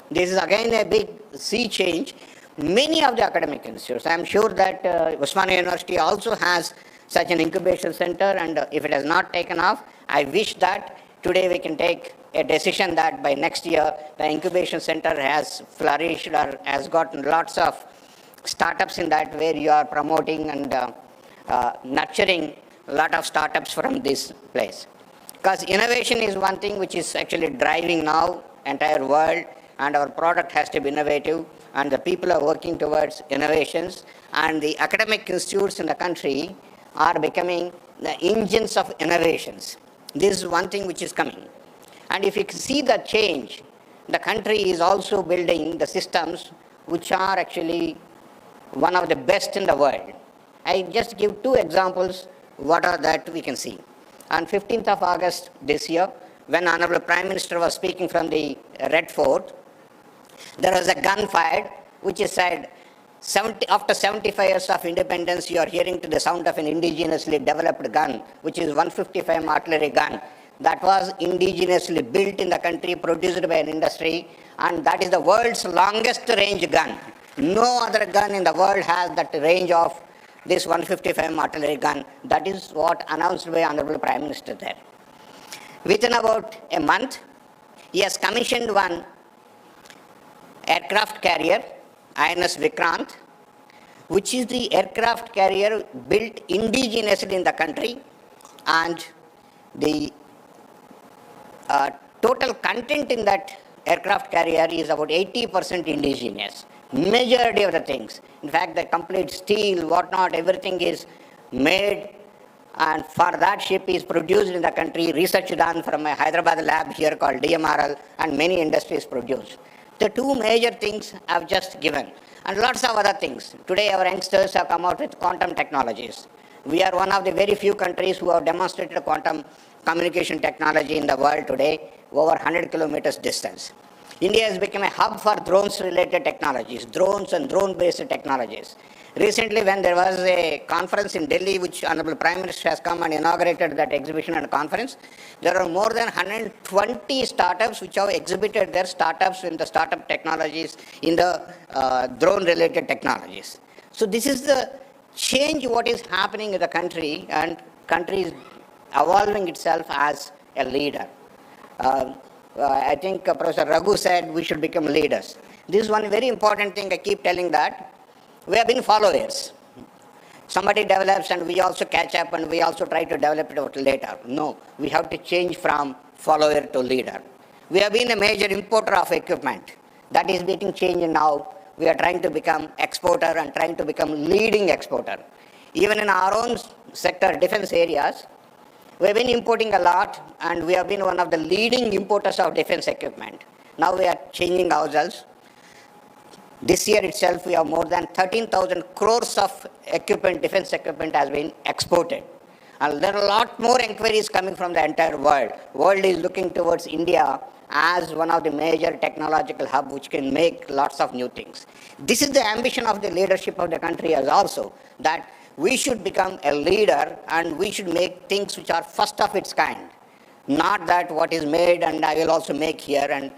This is again a big sea change. Many of the academic institutes, I am sure that Osmania University also has such an incubation center, and if it has not taken off, I wish that today we can take a decision that by next year the incubation center has flourished or has gotten lots of startups in that, where you are promoting and nurturing a lot of startups from this place. Because innovation is one thing which is actually driving now entire world, and our product has to be innovative, and the people are working towards innovations, and the academic institutes in the country are becoming the engines of innovations. This is one thing which is coming. And if you see the change, the country is also building the systems which are actually one of the best in the world. I just give two examples what are that we can see. On 15th of August this year, when Honorable Prime Minister was speaking from the Red Fort, there was a gun fired, which is said, after 75 years of independence, you are hearing to the sound of an indigenously developed gun, which is 155 artillery gun. That was indigenously built in the country, produced by an industry, and that is the world's longest range gun. No other gun in the world has that range of this 155 artillery gun. That is what announced by Honorable Prime Minister there. Within about a month, he has commissioned one aircraft carrier, INS Vikrant, which is the aircraft carrier built indigenously in the country, and the total content in that aircraft carrier is about 80% indigenous. Majority of the things. In fact, the complete steel, whatnot, everything is made, and for that ship is produced in the country, research done from a Hyderabad lab here called DMRL, and many industries produce. The two major things I've just given, and lots of other things. Today our youngsters have come out with quantum technologies. We are one of the very few countries who have demonstrated quantum communication technology in the world today, over 100 kilometers distance. India has become a hub for drones-related technologies, drones and drone-based technologies. Recently, when there was a conference in Delhi, which Honorable Prime Minister has come and inaugurated that exhibition and conference, there are more than 120 startups which have exhibited their startups in the startup technologies, in the drone-related technologies. So this is the change what is happening in the country, and country is evolving itself as a leader. I think Professor Raghu said we should become leaders. This is one very important thing I keep telling, that we have been followers. Somebody develops and we also catch up and we also try to develop it later. No, we have to change from follower to leader. We have been a major importer of equipment. That is getting changed now. We are trying to become exporter and trying to become leading exporter. Even in our own sector, defense areas, we have been importing a lot and we have been one of the leading importers of defense equipment. Now we are changing ourselves. This year itself, we have more than 13,000 crores of equipment, defense equipment has been exported. And there are a lot more inquiries coming from the entire world. World is looking towards India as one of the major technological hub which can make lots of new things. This is the ambition of the leadership of the country as also, that we should become a leader and we should make things which are first of its kind. Not that what is made and I will also make here, and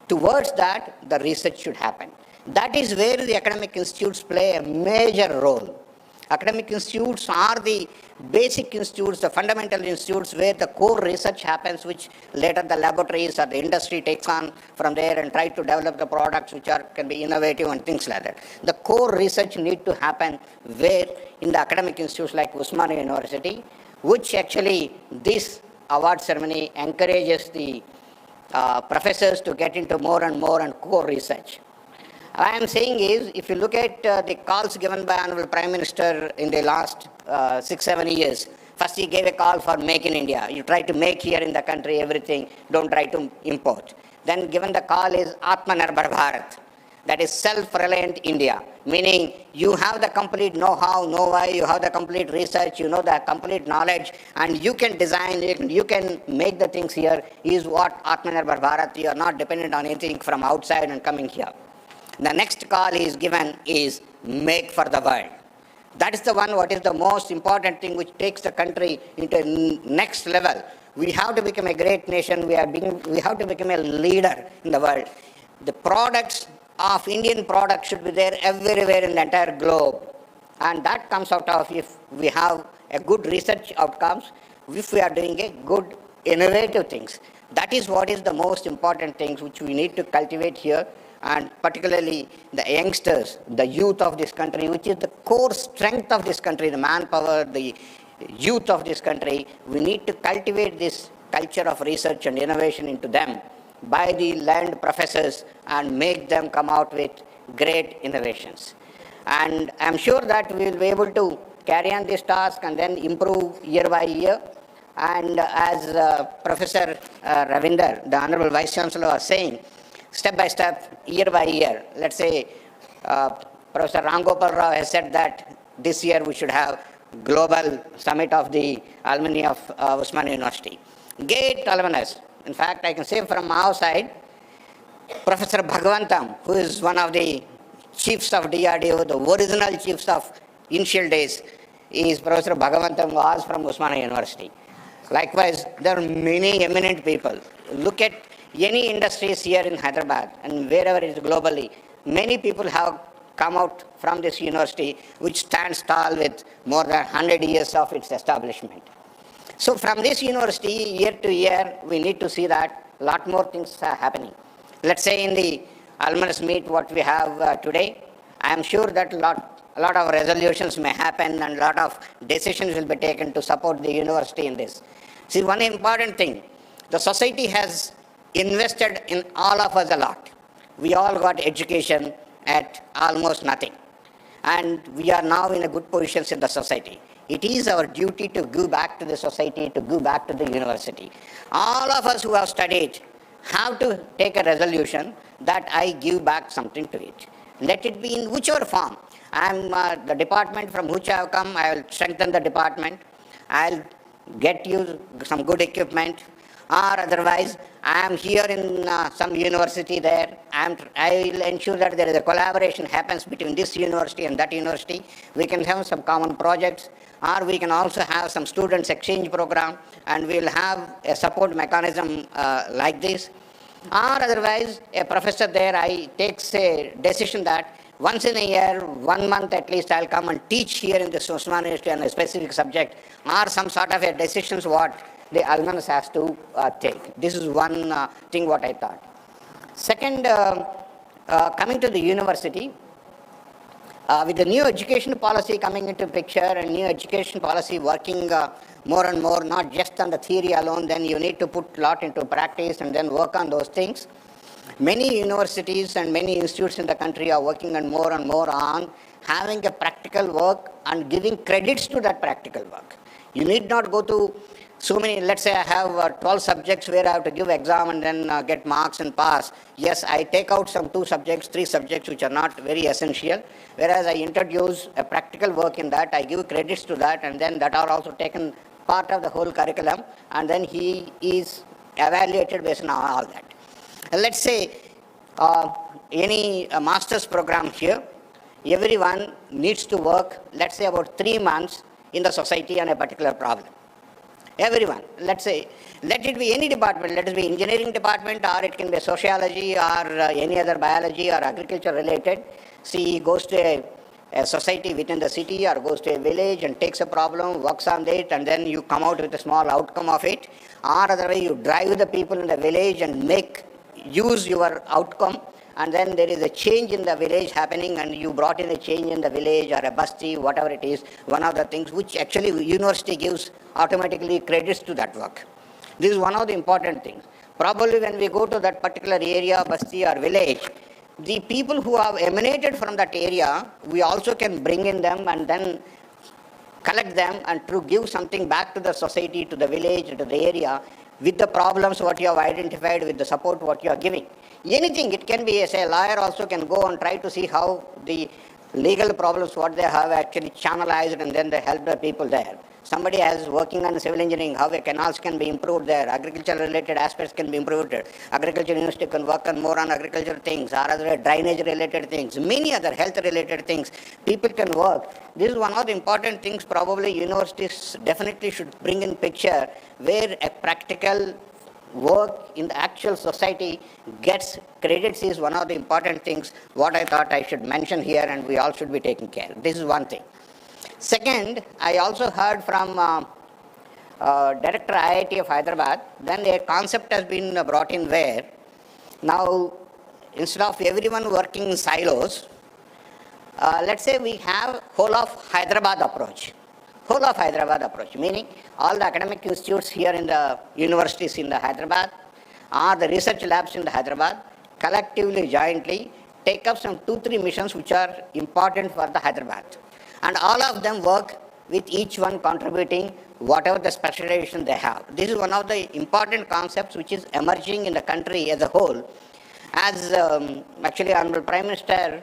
towards that, the research should happen. That is where the academic institutes play a major role. Academic institutes are the basic institutes, the fundamental institutes where the core research happens, which later the laboratories or the industry takes on from there and try to develop the products which can be innovative and things like that. The core research need to happen where in the academic institutes like Osmania University, which actually this award ceremony encourages the professors to get into more and more and core research. What I am saying is, if you look at the calls given by Honorable Prime Minister in the last 6-7 years, first he gave a call for Make in India. You try to make here in the country everything, don't try to import. Then given the call is Atmanirbhar Bharat, that is self-reliant India, meaning you have the complete know-how, know-why, you have the complete research, you know the complete knowledge, and you can design it, you can make the things here, is what Atmanirbhar Bharat, you are not dependent on anything from outside and coming here. The next call is given is make for the world. That is the one what is the most important thing which takes the country into next level. We have to become a great nation. We have to become a leader in the world. The products of Indian products should be there everywhere in the entire globe. And that comes out of if we have a good research outcomes, if we are doing a good innovative things. That is what is the most important things which we need to cultivate here. And particularly the youngsters, the youth of this country, which is the core strength of this country, the manpower, the youth of this country, we need to cultivate this culture of research and innovation into them by the learned professors and make them come out with great innovations. And I'm sure that we will be able to carry on this task and then improve year by year. And as Professor Ravinder, the Honorable Vice-Chancellor, was saying, step by step, year by year. Let's say Professor 𝗳𝗏𝗺𝗃 has said that this year we should have global summit of the alumni of Osmania University. Great alumnus. In fact, I can say from our side, Professor Bhagwantam, who is one of the chiefs of DRDO, the original chiefs of initial days, is Professor Bhagwantam was from Osmania University. Likewise, there are many eminent people. Look at any industries here in Hyderabad and wherever it is globally, many people have come out from this university which stands tall with more than 100 years of its establishment. So from this university, year to year, we need to see that a lot more things are happening. Let's say in the alumnus meet what we have today, I am sure that a lot of resolutions may happen and a lot of decisions will be taken to support the university in this. See, one important thing, the society has invested in all of us a lot. We all got education at almost nothing. And we are now in a good positions in the society. It is our duty to give back to the society, to give back to the university. All of us who have studied have to take a resolution that I give back something to it. Let it be in whichever form. I am the department from which I have come, I will strengthen the department. I'll get you some good equipment. Or otherwise, I am here in some university there. I will ensure that there is a collaboration happens between this university and that university. We can have some common projects, or we can also have some students exchange program, and we will have a support mechanism like this. Or otherwise, a professor there, takes a decision that once in a year, 1 month at least, I'll come and teach here in the Osmania University on a specific subject, or some sort of a decisions what the alumnus has to take. This is one thing what I thought. Second, coming to the university, with the new education policy coming into picture and new education policy working more and more, not just on the theory alone, then you need to put a lot into practice and then work on those things. Many universities and many institutes in the country are working on more and more on having a practical work and giving credits to that practical work. You need not go to so many, let's say I have 12 subjects where I have to give exam and then get marks and pass. Yes, I take out some 2 subjects, 3 subjects which are not very essential, whereas I introduce a practical work in that, I give credits to that, and then that are also taken part of the whole curriculum, and then he is evaluated based on all that. Let's say any master's program here, everyone needs to work, let's say about 3 months in the society on a particular problem. Everyone, let's say, let it be any department, let it be engineering department, or it can be sociology, or any other biology or agriculture related. See, he goes to a society within the city or goes to a village and takes a problem, works on it, and then you come out with a small outcome of it. Or otherwise you drive the people in the village and use your outcome, and then there is a change in the village happening, and you brought in a change in the village or a 𝗧𝗧, whatever it is, one of the things which actually university gives automatically credits to that work. This is one of the important things. Probably when we go to that particular area, 𝗧𝗧 or village, the people who have emanated from that area, we also can bring in them and then collect them and to give something back to the society, to the village, to the area, with the problems what you have identified, with the support what you are giving. Anything, it can be, say, a lawyer also can go and try to see how the legal problems what they have actually channelized, and then they help the people there. Somebody is working on civil engineering, how the canals can be improved there, agriculture related aspects can be improved. Agriculture university can work on more on agriculture things, or other drainage related things, many other health related things. People can work. This is one of the important things probably universities definitely should bring in picture, where a practical work in the actual society gets credits is one of the important things what I thought I should mention here, and we all should be taking care. This is one thing. Second, I also heard from Director IIT of Hyderabad, then a concept has been brought in where now instead of everyone working in silos, let's say we have whole of Hyderabad approach. Whole of Hyderabad approach, meaning all the academic institutes here in the universities in the Hyderabad, or the research labs in the Hyderabad, collectively, jointly, take up some 2-3 missions which are important for the Hyderabad. And all of them work with each one contributing whatever the specialization they have. This is one of the important concepts which is emerging in the country as a whole. As actually Honorable Prime Minister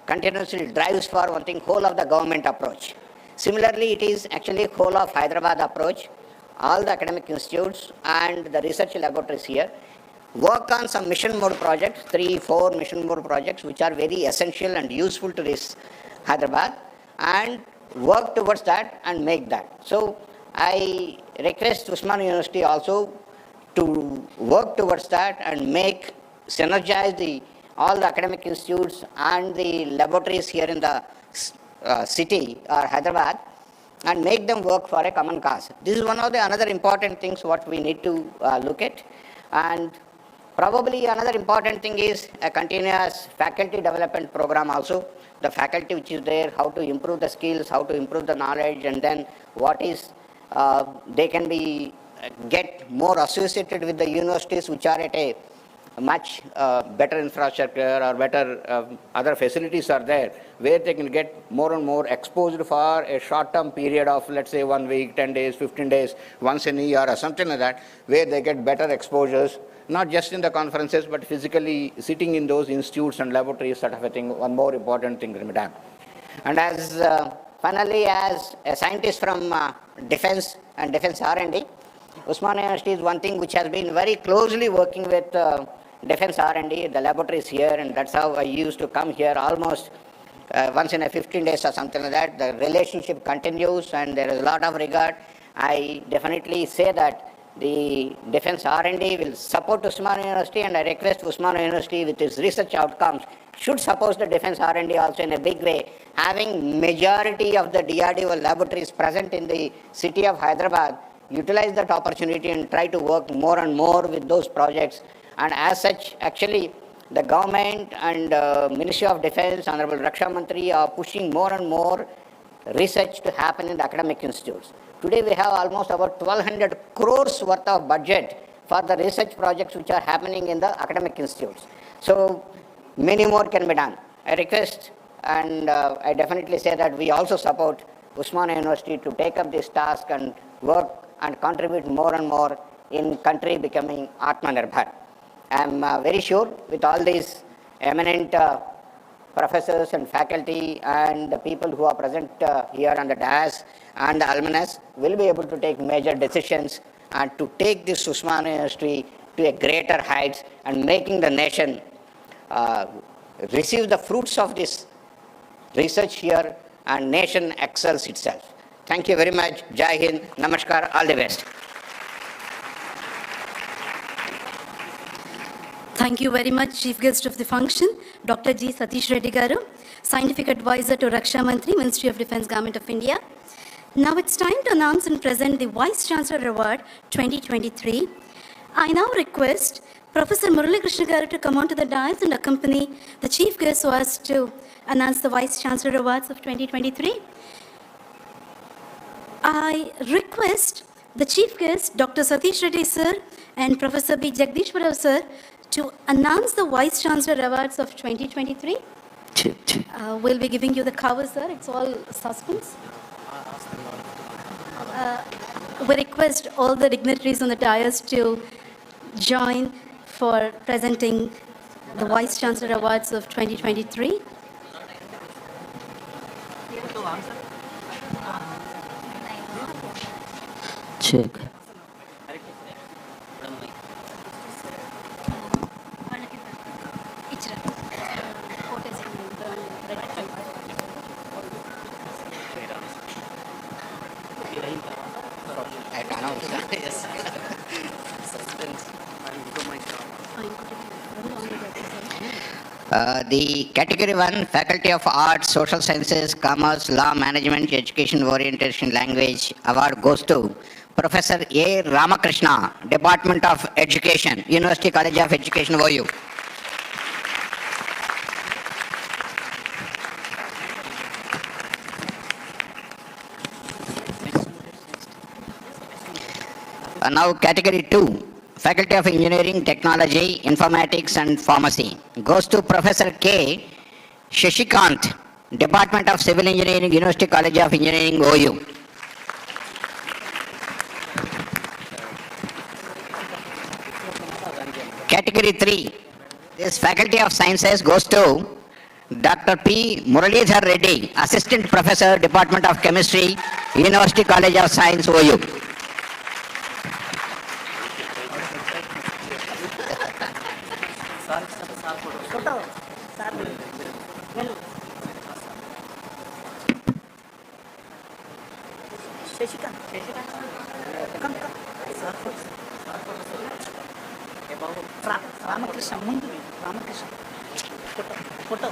continuously drives for one thing, whole of the government approach. Similarly, it is actually whole of Hyderabad approach. All the academic institutes and the research laboratories here work on some mission mode projects, 3-4 mission mode projects which are very essential and useful to this Hyderabad, and work towards that and make that. So I request Osmania University also to work towards that and synergize all the academic institutes and the laboratories here in the city or Hyderabad, and make them work for a common cause. This is one of the another important things what we need to look at. And probably another important thing is a continuous faculty development program also. The faculty which is there, how to improve the skills, how to improve the knowledge, and then what is they can be get more associated with the universities which are at a much better infrastructure or better other facilities are there, where they can get more and more exposed for a short-term period of, let's say, 1 week, 10 days, 15 days, once in a year or something like that, where they get better exposures, not just in the conferences, but physically sitting in those institutes and laboratories, sort of a thing, one more important thing to be done. And as finally, as a scientist from defense and defense R&D, Osmania University is one thing which has been very closely working with defense R&D, the laboratories here, and that's how I used to come here almost once in a 15 days or something like that. The relationship continues and there is a lot of regard. I definitely say that the defense R&D will support Osmania University, and I request Osmania University with its research outcomes should support the defense R&D also in a big way. Having majority of the DRDO laboratories present in the city of Hyderabad, utilize that opportunity and try to work more and more with those projects. And as such, actually, the government and Ministry of Defense, Honorable Raksha Mantri are pushing more and more research to happen in the academic institutes. Today we have almost about 1200 crores worth of budget for the research projects which are happening in the academic institutes. So many more can be done. I request and I definitely say that we also support Osmania University to take up this task and work and contribute more and more in country becoming Atmanirbhar. I am very sure with all these eminent professors and faculty and the people who are present here on the dais and the alumnus will be able to take major decisions and to take this Osmania University to a greater heights and making the nation receive the fruits of this research here and nation excels itself. Thank you very much. Jai Hind. Namaskar. All the best. Thank you very much, Chief Guest of the function, Dr. G. Satish Reddy Garu, Scientific Advisor to Raksha Mantri, Ministry of Defense, Government of India. Now it's time to announce and present the Vice-Chancellor Award 2023. I now request Professor Murali Krishna Garu to come onto the dais and accompany the Chief Guest so as to announce the Vice-Chancellor Awards of 2023. I request the Chief Guest, Dr. Satish Reddy Sir and Professor B. 𝗳𝗃𝗄𝗃 Sir to announce the Vice-Chancellor Awards of 2023. We'll be giving you the cover, sir. It's all suspense. We request all the dignitaries on the dais to join for presenting the Vice-Chancellor Awards of 2023. Check. The Category 1, Faculty of Arts, Social Sciences, Commerce, Law, Management, Education, Orientation, Language Award goes to Professor A. Ramakrishna, Department of Education, University College of Education, OU. Now Category 2, Faculty of Engineering, Technology, Informatics and Pharmacy goes to Professor K. Shashikant, Department of Civil Engineering, University College of Engineering, OU. Category 3, this Faculty of Sciences goes to Dr. P. Muralidhar Reddy, Assistant Professor, Department of Chemistry, University College of Science, OU. Ramakrishna, Mundu, Ramakrishna. Photo.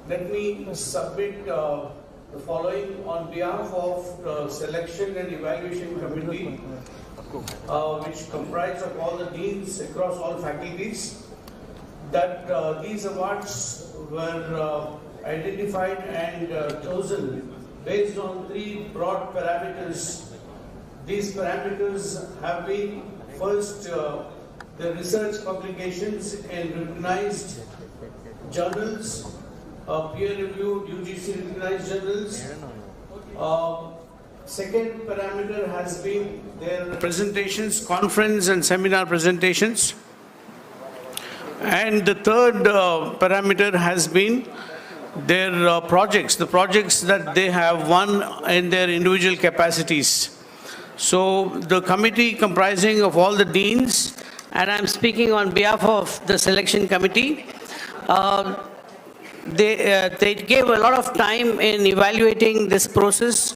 Let me submit the following on behalf of the Selection and Evaluation Committee, which comprise of all the deans across all faculties, that these awards were identified and chosen based on 3 broad parameters. These parameters have been, first, the research publications in recognized journals, peer-reviewed UGC recognized journals. Second parameter has been their presentations, conference and seminar presentations. And the third parameter has been their projects, the projects that they have won in their individual capacities. So the committee comprising of all the deans, and I'm speaking on behalf of the selection committee, they gave a lot of time in evaluating this process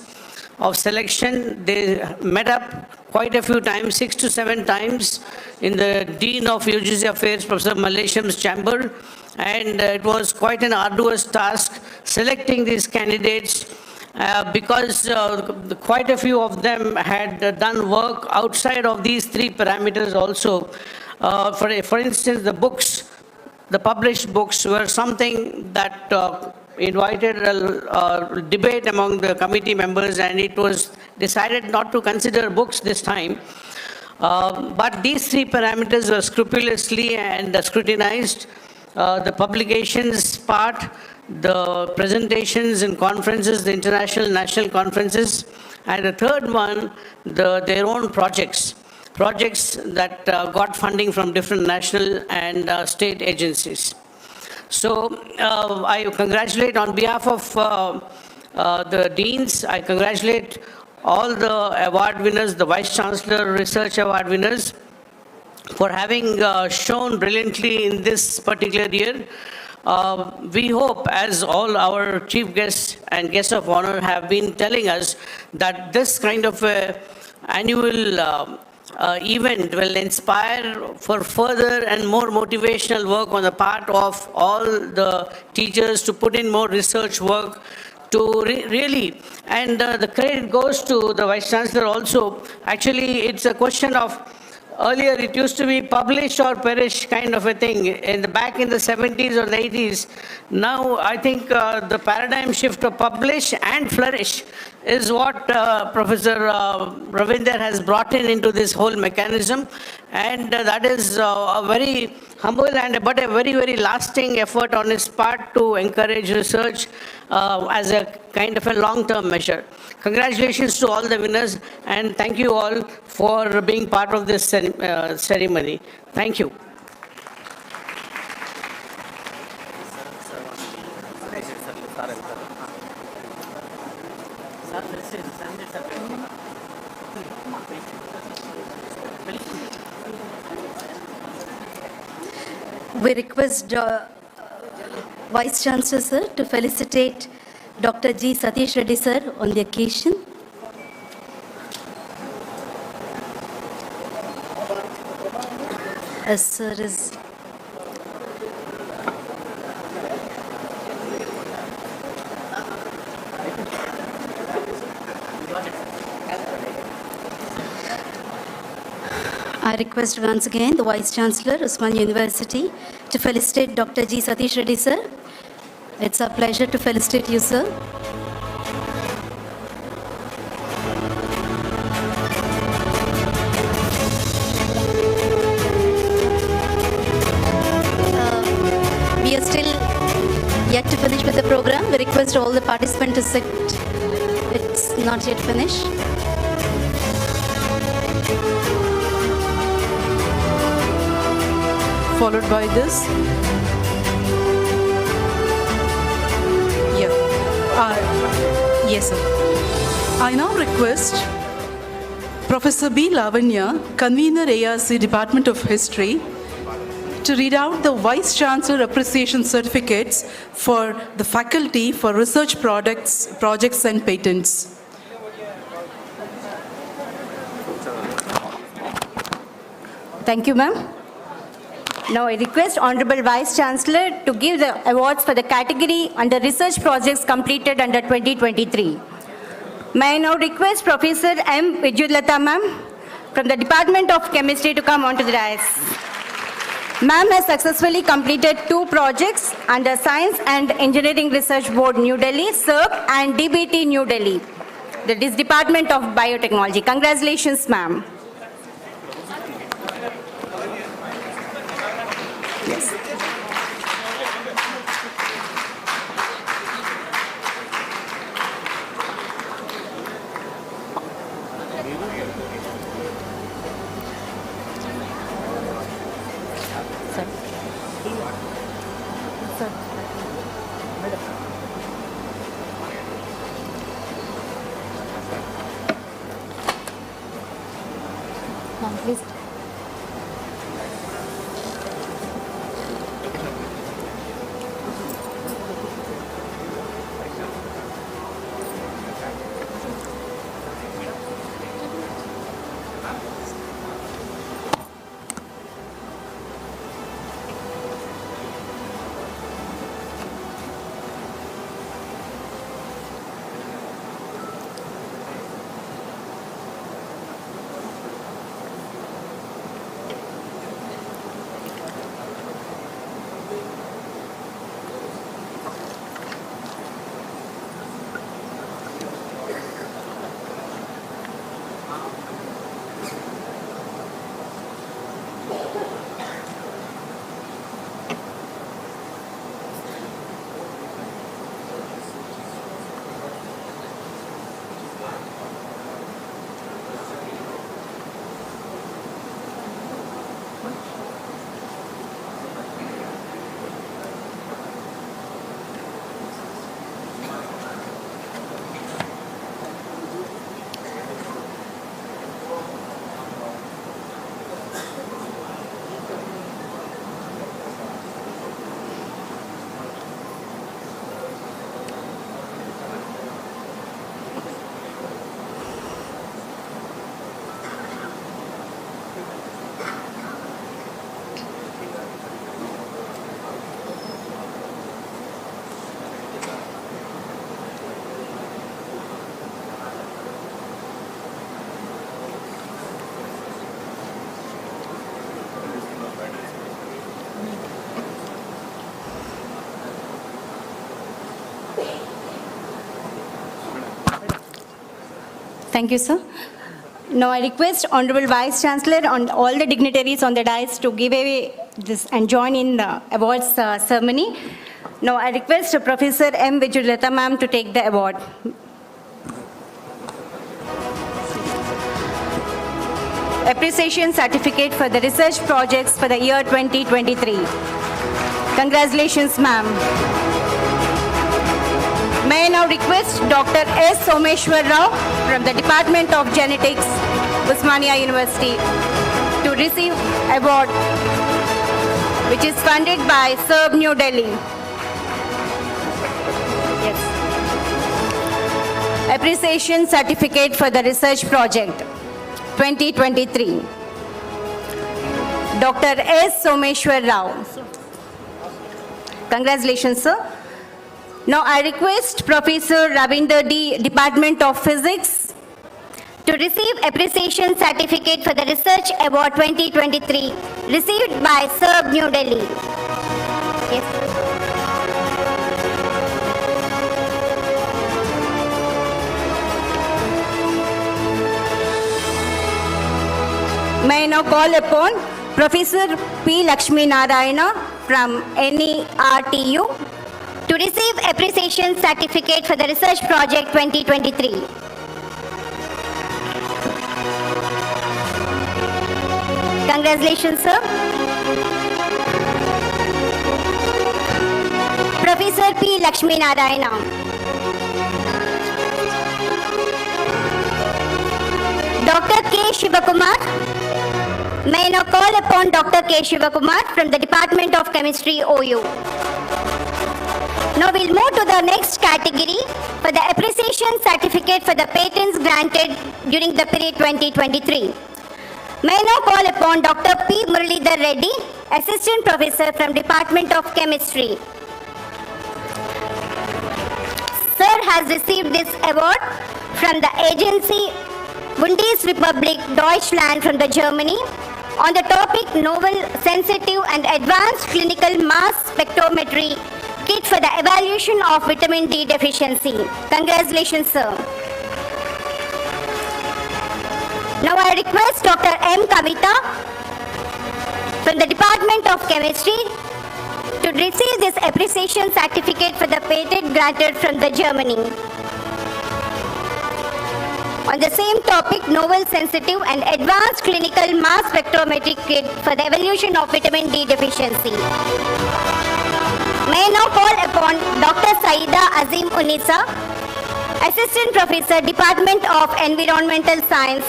of selection. They met up quite a few times, 6 to 7 times, in the Dean of UGC Affairs, Professor Mallesham's chamber, and it was quite an arduous task selecting these candidates because quite a few of them had done work outside of these 3 parameters also. For instance, the books, the published books were something that invited a debate among the committee members, and it was decided not to consider books this time. But these 3 parameters were scrupulously and scrutinized. The publications part, the presentations and conferences, the international national conferences, and the third one, their own projects that got funding from different national and state agencies. So I congratulate on behalf of the deans, I congratulate all the award winners, the Vice-Chancellor Research Award winners, for having shown brilliantly in this particular year. We hope, as all our chief guests and guests of honor have been telling us, that this kind of annual event will inspire for further and more motivational work on the part of all the teachers to put in more research work to really, and the credit goes to the Vice-Chancellor also. Actually, it's a question of, earlier it used to be publish or perish kind of a thing, back in the 70s or the 80s. Now I think the paradigm shift of publish and flourish is what Professor Ravinder has brought into this whole mechanism, and that is a very humble but a very, very lasting effort on his part to encourage research as a kind of a long-term measure. Congratulations to all the winners, and thank you all for being part of this ceremony. Thank you. We request Vice-Chancellor sir to felicitate Dr. 𝗳𝗪𝗺 Reddy sir on the occasion. As sir is I request once again the Vice-Chancellor, Osmania University, to felicitate Dr. 𝗳𝗪𝗺 Reddy sir. It's a pleasure to felicitate you, sir. We are still yet to finish with the program. We request all the participants to sit. It's not yet finished. Followed by this. Yes, sir. I now request Professor B. Lavanya, Convener ARC Department of History, to read out the Vice-Chancellor Appreciation Certificates for the faculty for research projects and patents. Thank you, ma'am. Now I request Honorable Vice-Chancellor to give the awards for the category under research projects completed under 2023. May I now request Professor 𝗵𝗫𝗔𝗬𝗲 ma'am from the Department of Chemistry to come onto the dais. Ma'am has successfully completed 2 projects under Science and Engineering Research Board, New Delhi, CERB, and DBT, New Delhi. That is Department of Biotechnology. Congratulations, ma'am. Yes. Please. Thank you, sir. Now I request Honorable Vice-Chancellor and all the dignitaries on the dais to give away this and join in the awards ceremony. Now I request Professor 𝗵𝗫𝗔𝗬𝗲 ma'am to take the award. Appreciation Certificate for the research projects for the year 2023. Congratulations, ma'am. May I now request Dr. 𝗧𝗦𝗔𝗃 from the Department of Genetics, Osmania University, to receive award which is funded by CERB, New Delhi. Yes. Appreciation Certificate for the research project 2023. Dr. 𝗧𝗦𝗔𝗃. Congratulations, sir. Now I request Professor Ravinder D, Department of Physics, to receive Appreciation Certificate for the Research Award 2023, received by CERB, New Delhi. Yes. May I now call upon Professor P. Lakshmi Narayana from NERTU to receive Appreciation Certificate for the Research Project 2023. Congratulations, sir. Professor P. Lakshmi Narayana. Dr. 𝗂𝗽𝗱𝗁𝗆. May I now call upon Dr. 𝗂𝗽𝗱𝗁𝗆 from the Department of Chemistry, OU. Now we'll move to the next category for the Appreciation Certificate for the patents granted during the period 2023. May I now call upon Dr. P. Muralidhar Reddy, Assistant Professor from Department of Chemistry. Sir has received this award from the agency Bundesrepublik Deutschland from the Germany on the topic Novel, Sensitive and Advanced Clinical Mass Spectrometry Kit for the Evaluation of Vitamin D Deficiency. Congratulations, sir. Now I request Dr. 𝗵𝗂𝗃𝗃 from the Department of Chemistry to receive this appreciation certificate for the patent granted from the Germany. On the same topic, Novel, Sensitive and Advanced Clinical Mass Spectrometry Kit for the Evaluation of Vitamin D Deficiency. May I now call upon Dr. 𝗧𝗦𝗔𝗧 𝗚𝗏𝗧, Assistant Professor, Department of Environmental Science,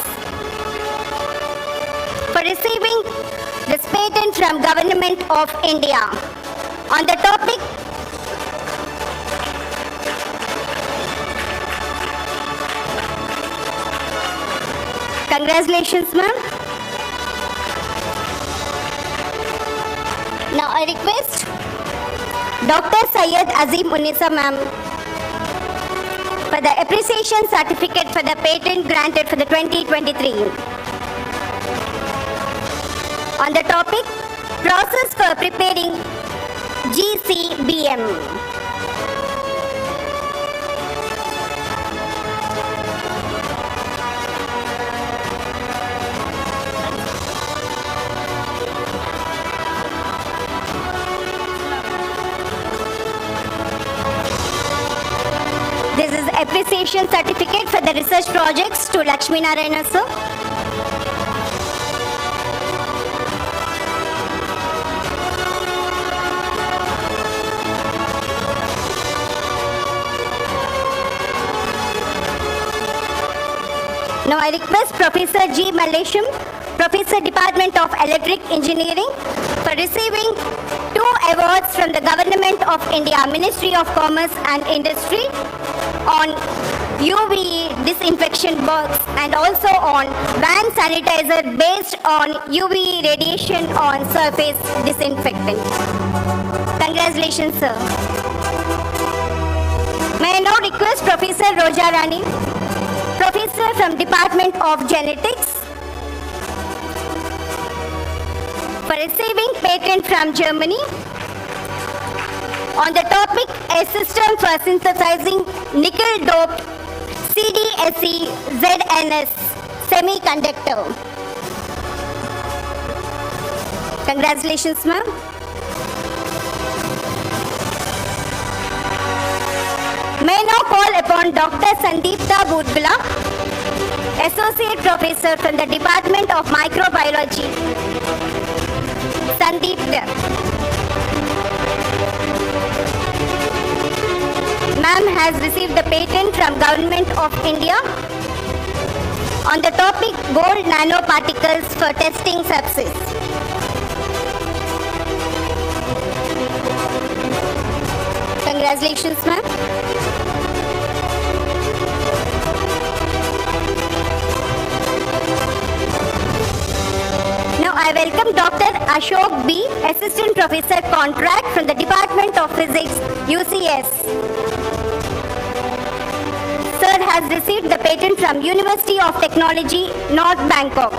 for receiving this patent from Government of India on the topic Congratulations, ma'am. Now I request Dr. 𝗧𝗦𝗔𝗧 𝗚𝗏𝗧, ma'am, for the appreciation certificate for the patent granted for the 2023 on the topic Process for Preparing GCBM. This is appreciation certificate for the research projects to Lakshmi Narayana sir. Now I request Professor G. Mallesham, Professor, Department of Electric Engineering, for receiving 2 awards from the Government of India, Ministry of Commerce and Industry on UV disinfection box and also on van sanitizer based on UV radiation on surface disinfectant. Congratulations, sir. May I now request Professor Roja Rani, Professor from Department of Genetics, for receiving patent from Germany on the topic A System for Synthesizing Nickel-Doped CDSE-ZNS Semiconductor. Congratulations, ma'am. May I now call upon Dr. Sandeepta Budgala, Associate Professor from the Department of Microbiology. Sandeepta. Ma'am has received the patent from Government of India on the topic gold nanoparticles for testing sepsis. Congratulations, ma'am. Now I welcome Dr. Ashok B, Assistant Professor Contract from the Department of Physics, UCS. Sir has received the patent from University of Technology, North Bangkok.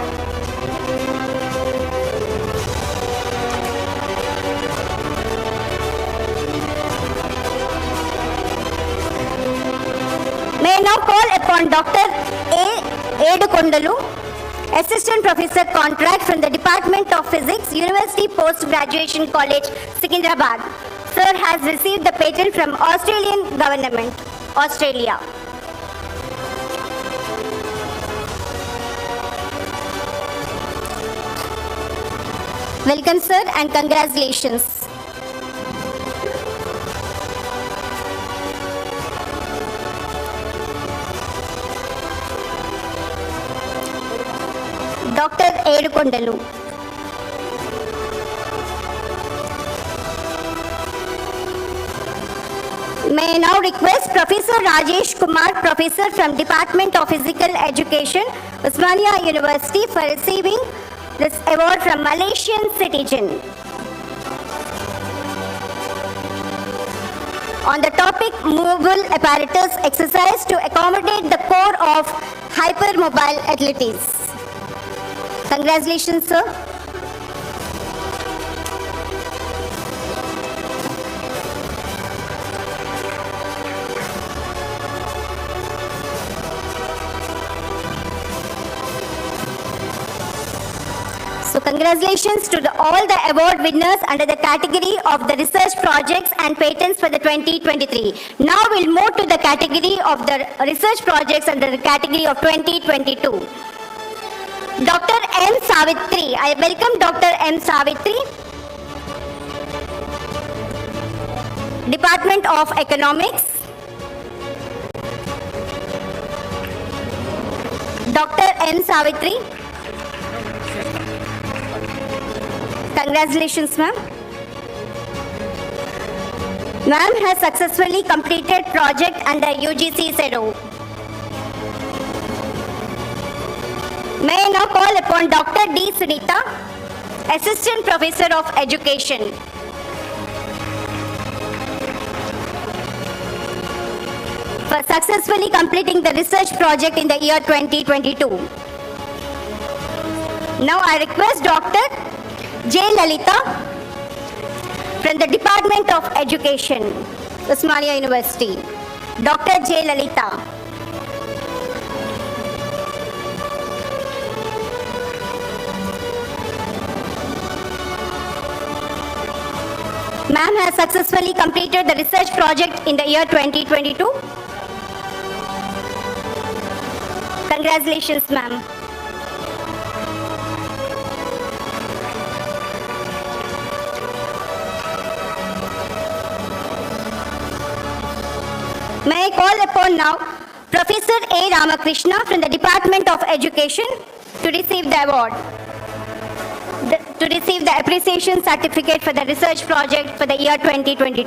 May I now call upon Dr. 𝗃𝗃𝗃𝗃, Assistant Professor Contract from the Department of Physics, University Post-Graduation College, Secunderabad. Sir has received the patent from Australian Government, Australia. Welcome, sir, and congratulations. Dr. 𝗃𝗃𝗃𝗃. May I now request Professor Rajesh Kumar, Professor from Department of Physical Education, Osmania University for receiving this award from Malaysian citizen. On the topic movable apparatus exercise to accommodate the core of hypermobile athletics. Congratulations, sir. So congratulations to all the award winners under the category of the research projects and patents for the 2023. Now we'll move to the category of the research projects under the category of 2022. Dr. 𝗵𝗬𝗂𝗧. I welcome Dr. 𝗵𝗬𝗂𝗧, Department of Economics. Dr. 𝗵𝗬𝗂𝗧. Congratulations, ma'am. Ma'am has successfully completed project under UGC CERO. May I now call upon Dr. D. Sunita, Assistant Professor of Education. For successfully completing the research project in the year 2022. Now I request Dr. J. Lalita from the Department of Education, Osmania University. Dr. J. Lalita. Ma'am has successfully completed the research project in the year 2022. Congratulations, ma'am. May I call upon now Professor A. Ramakrishna from the Department of Education to receive the award, to receive the appreciation certificate for the research project for the year 2022.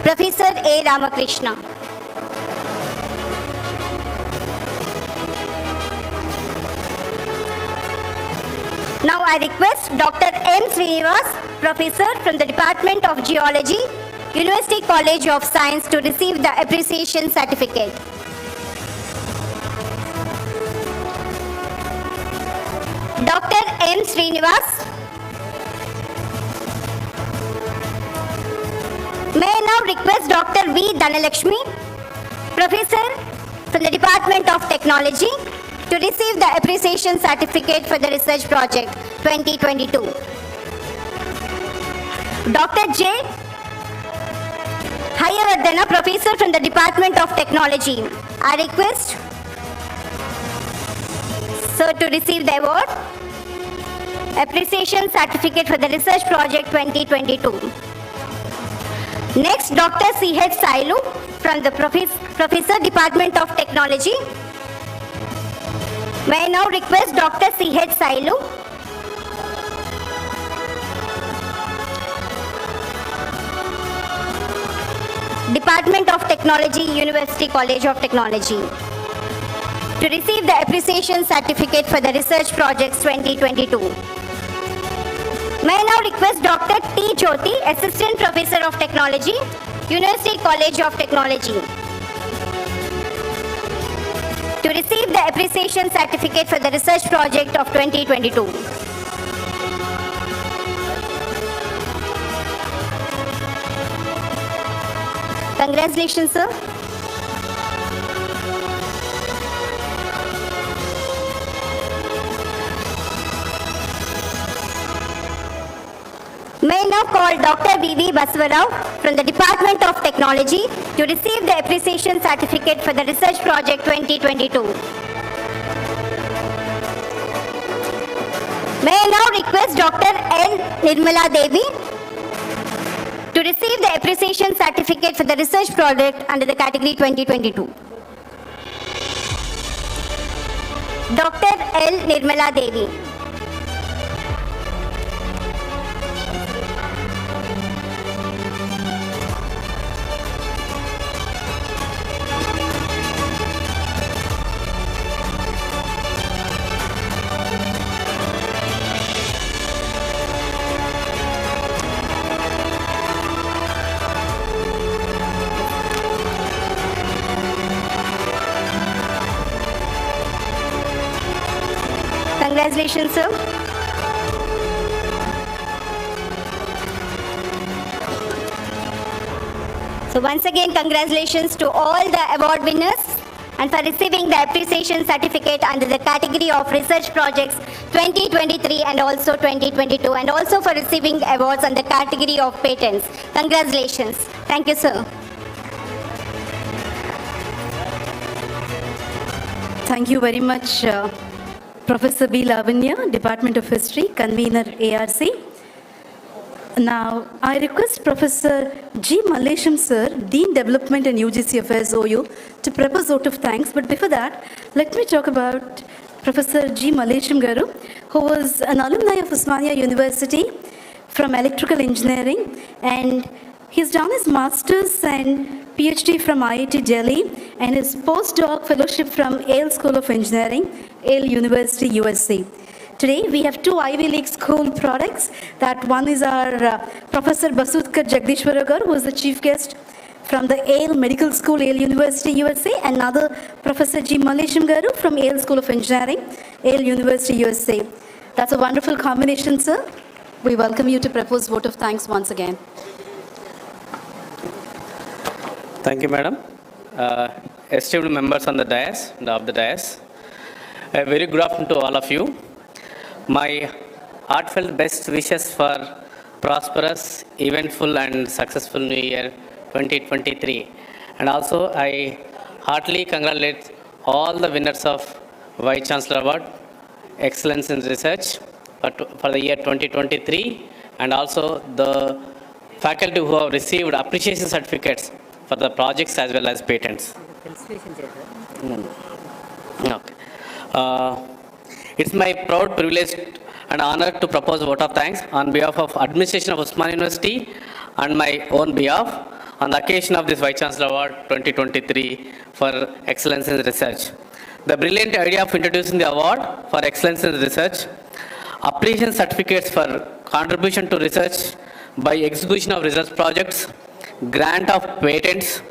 Professor A. Ramakrishna. Now I request Dr. 𝗵𝗬𝗂𝗧, Professor from the Department of Geology, University College of Science to receive the appreciation certificate. Dr. 𝗵𝗬𝗂𝗧. May I now request Dr. V. Dhanalakshmi, Professor from the Department of Technology, to receive the appreciation certificate for the research project 2022. Dr. J. Hayavardhana, Professor from the Department of Technology. I request sir to receive the award, appreciation certificate for the research project 2022. Next, Dr. 𝗂𝗧 from the Professor, Department of Technology. May I now request Dr. 𝗂𝗧, Department of Technology, University College of Technology, to receive the appreciation certificate for the research projects 2022. May I now request Dr. T. Jyoti, Assistant Professor of Technology, University College of Technology, to receive the appreciation certificate for the research project of 2022. Congratulations, sir. May I now call Dr. 𝗵𝗊𝗚 Rao from the Department of Technology to receive the appreciation certificate for the research project 2022. May I now request Dr. L. Nirmala Devi to receive the appreciation certificate for the research project under the category 2022. Dr. L. Nirmala Devi. Congratulations, sir. So once again, congratulations to all the award winners and for receiving the appreciation certificate under the category of research projects 2023 and also 2022, and also for receiving awards on the category of patents. Congratulations. Thank you, sir. Thank you very much, Professor B. Lavanya, Department of History, Convener ARC. Now, I request Professor G. Mallesham, sir, Dean Development and UGC Affairs, OU, to propose vote of thanks. But before that, let me talk about Professor G. Mallesham Garu, who was an alumni of Osmania University from Electrical Engineering, and he's done his Master's and PhD from IIT Delhi and his postdoc fellowship from Yale School of Engineering, Yale University, USA. Today, we have two Ivy League school products. That one is our Professor 𝗂𝗫𝗁𝗃 𝗫𝗫𝗁𝗃, who is the chief guest from the Yale Medical School, Yale University, USA, and another Professor G. Mallesham Garu from Yale School of Engineering, Yale University, USA. That's a wonderful combination, sir. We welcome you to propose vote of thanks once again. Thank you, madam. Esteemed members on the dais and of the dais, a very good afternoon to all of you. My heartfelt best wishes for prosperous, eventful, and successful New Year 2023. And also, I heartily congratulate all the winners of Vice-Chancellor Award, Excellence in Research for the year 2023, and also the faculty who have received appreciation certificates for the projects as well as patents. Okay. It's my proud privilege and honor to propose a vote of thanks on behalf of Administration of Osmania University and my own behalf on the occasion of this Vice-Chancellor Award 2023 for Excellence in Research. The brilliant idea of introducing the award for Excellence in Research, appreciation certificates for contribution to research by execution of research projects, grant of patents,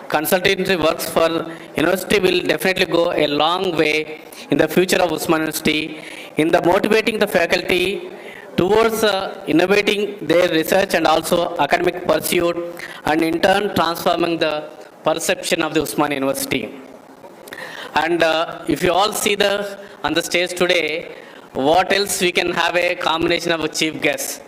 consultancy works for university will definitely go a long way in the future of Osmania University in the motivating the faculty towards innovating their research and also academic pursuit, and in turn transforming the perception of the Osmania University. And if you all see on the stage today, what else we can have a combination of a chief guest.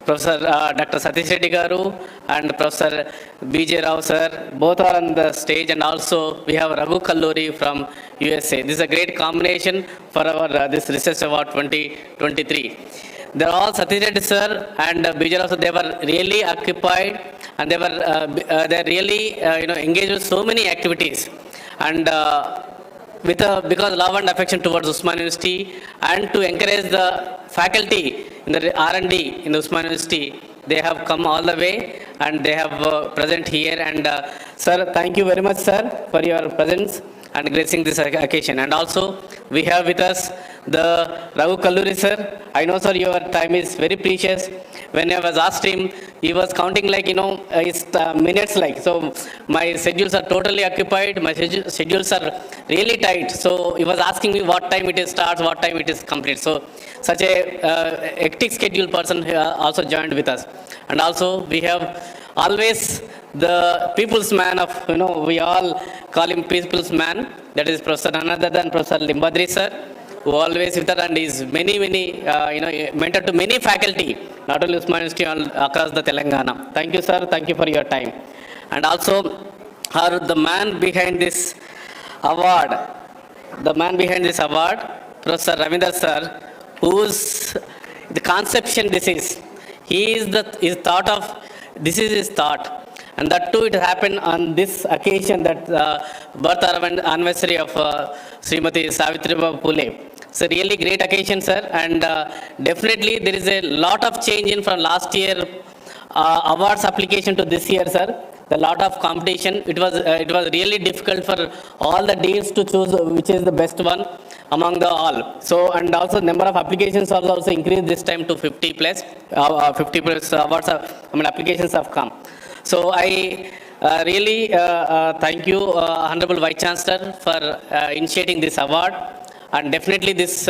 Professor Dr. 𝗧𝗦𝗔𝗧 Reddy Garu and Professor B.J. Rao sir, both are on the stage, and also we have Raghu Kalluri from USA. This is a great combination for our this Research Award 2023. They are all 𝗧𝗦𝗔𝗧 Reddy sir and B.J. Rao sir. They were really occupied and they were really engaged with so many activities, and because love and affection towards Osmania University and to encourage the faculty in the R&D in the Osmania University, they have come all the way and they have present here. And sir, thank you very much, sir, for your presence and gracing this occasion. And also we have with us the Raghu Kalluri sir. I know, sir, your time is very precious. When I was asked him, he was counting like, his minutes like. So my schedules are totally occupied. My schedules are really tight. So he was asking me what time it starts, what time it is complete. So such a hectic schedule person also joined with us. And also we have always the people's man of, we all call him people's man. That is Professor none other than Professor 𝗵𝗵𝗁𝗃 sir, who always with us and is many, mentor to many faculty, not only Osmania University, across the Telangana. Thank you, sir. Thank you for your time. And also, the man behind this award, Professor Ravindra sir, whose the conception this is. This is his thought. And that too, it happened on this occasion, that birth anniversary of Srimati 𝗂𝗏𝗫𝗁𝗃 𝗫𝗫𝗁𝗃. It's a really great occasion, sir, and definitely there is a lot of change in from last year awards application to this year, sir. The lot of competition. It was really difficult for all the deans to choose which is the best one among the all. So, and also number of applications have also increased this time to 50 plus awards. Applications have come. So I really thank you, Honorable Vice Chancellor, for initiating this award, and definitely this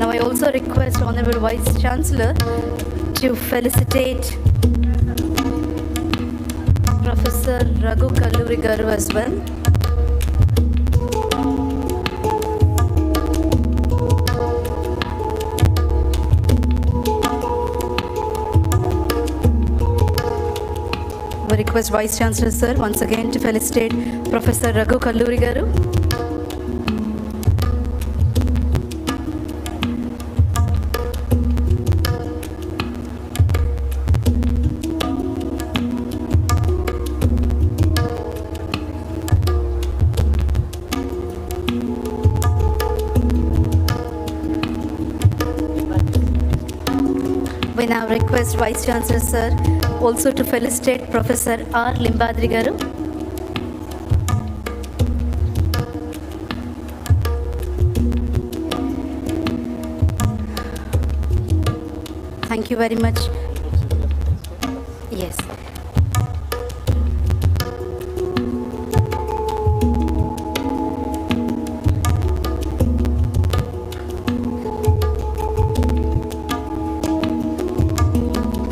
Now I also request Honorable Vice-Chancellor to felicitate Professor 𝗳𝗃𝗃𝗃𝗃𝗃 as well. We request Vice-Chancellor sir once again to felicitate Professor 𝗳𝗃𝗃𝗃𝗃𝗃. We now request Vice-Chancellor sir also to felicitate Professor 𝗳𝗶𝗁𝗺 garu. Thank you very much. Yes.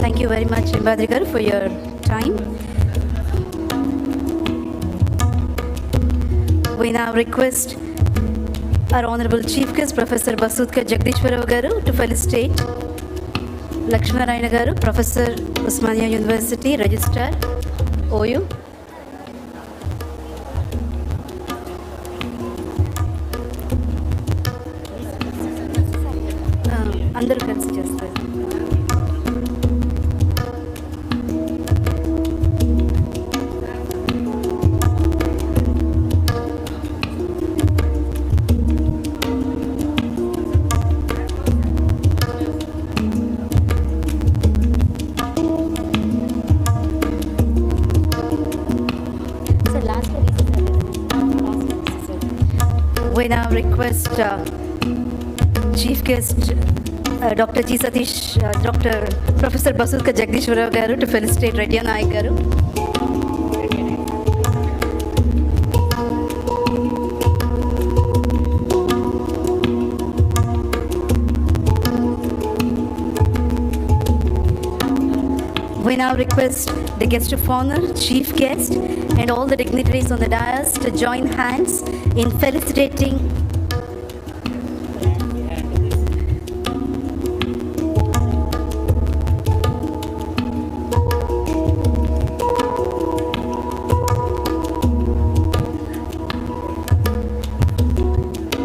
Thank you very much, 𝗵𝗵𝗃𝗃𝗃 garu, for your time. We now request our Honorable Chief Guest, Professor 𝗂𝗶𝗁𝗁𝗁𝗁𝗁 garu, to felicitate Lakshmanarayana Garu, Professor, Osmania University, Registrar, OU. అందరూ కలిసి చేస్తారు. We now request Chief Guest Dr. G. Satish, Dr. Professor Basulka Jagdishwara Garu to felicitate Reddy Naik Garu. We now request the guest of honor, chief guest, and all the dignitaries on the dais to join hands in felicitating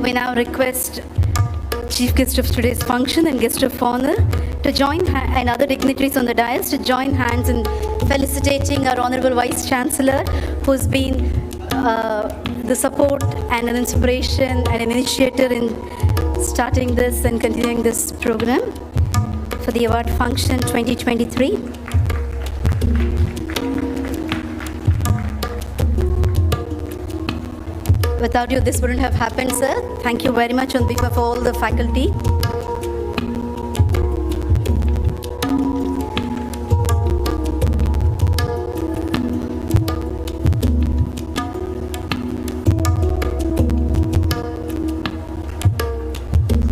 We now request chief guest of today's function and guest of honor to join and other dignitaries on the dais to join hands in felicitating our Honorable Vice-Chancellor, who's been the support and an inspiration and an initiator in starting this and continuing this program for the award function 2023. Without you, this wouldn't have happened, sir. Thank you very much on behalf of all the faculty.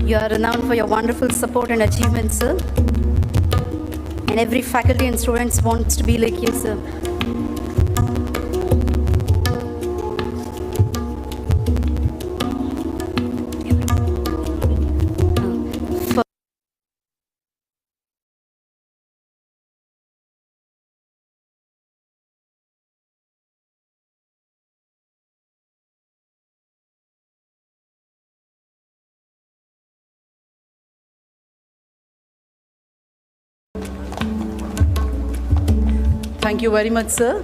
You are renowned for your wonderful support and achievements, sir. And every faculty and students wants to be like you, sir. Thank you very much, sir.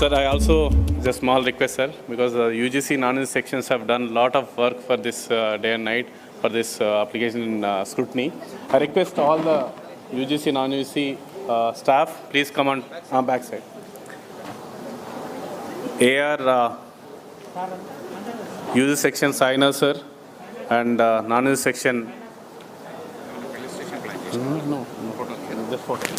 Sir, I also, just small request, sir, because the UGC non-UGC sections have done a lot of work for this day and night for this application scrutiny. I request all the UGC non-UGC staff, please come on back side. AR UGC section signer, sir, and non-UGC section. No, just photo.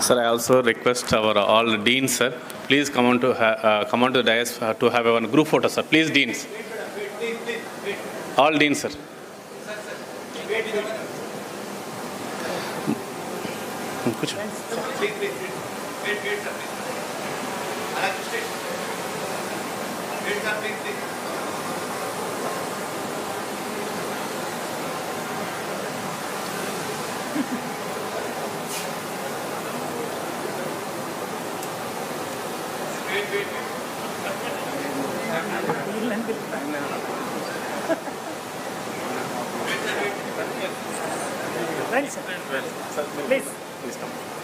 Sir, I also request our all deans, sir, please come on to the dais to have a group photo, sir. Please, deans. All deans, sir. Right, sir. Please.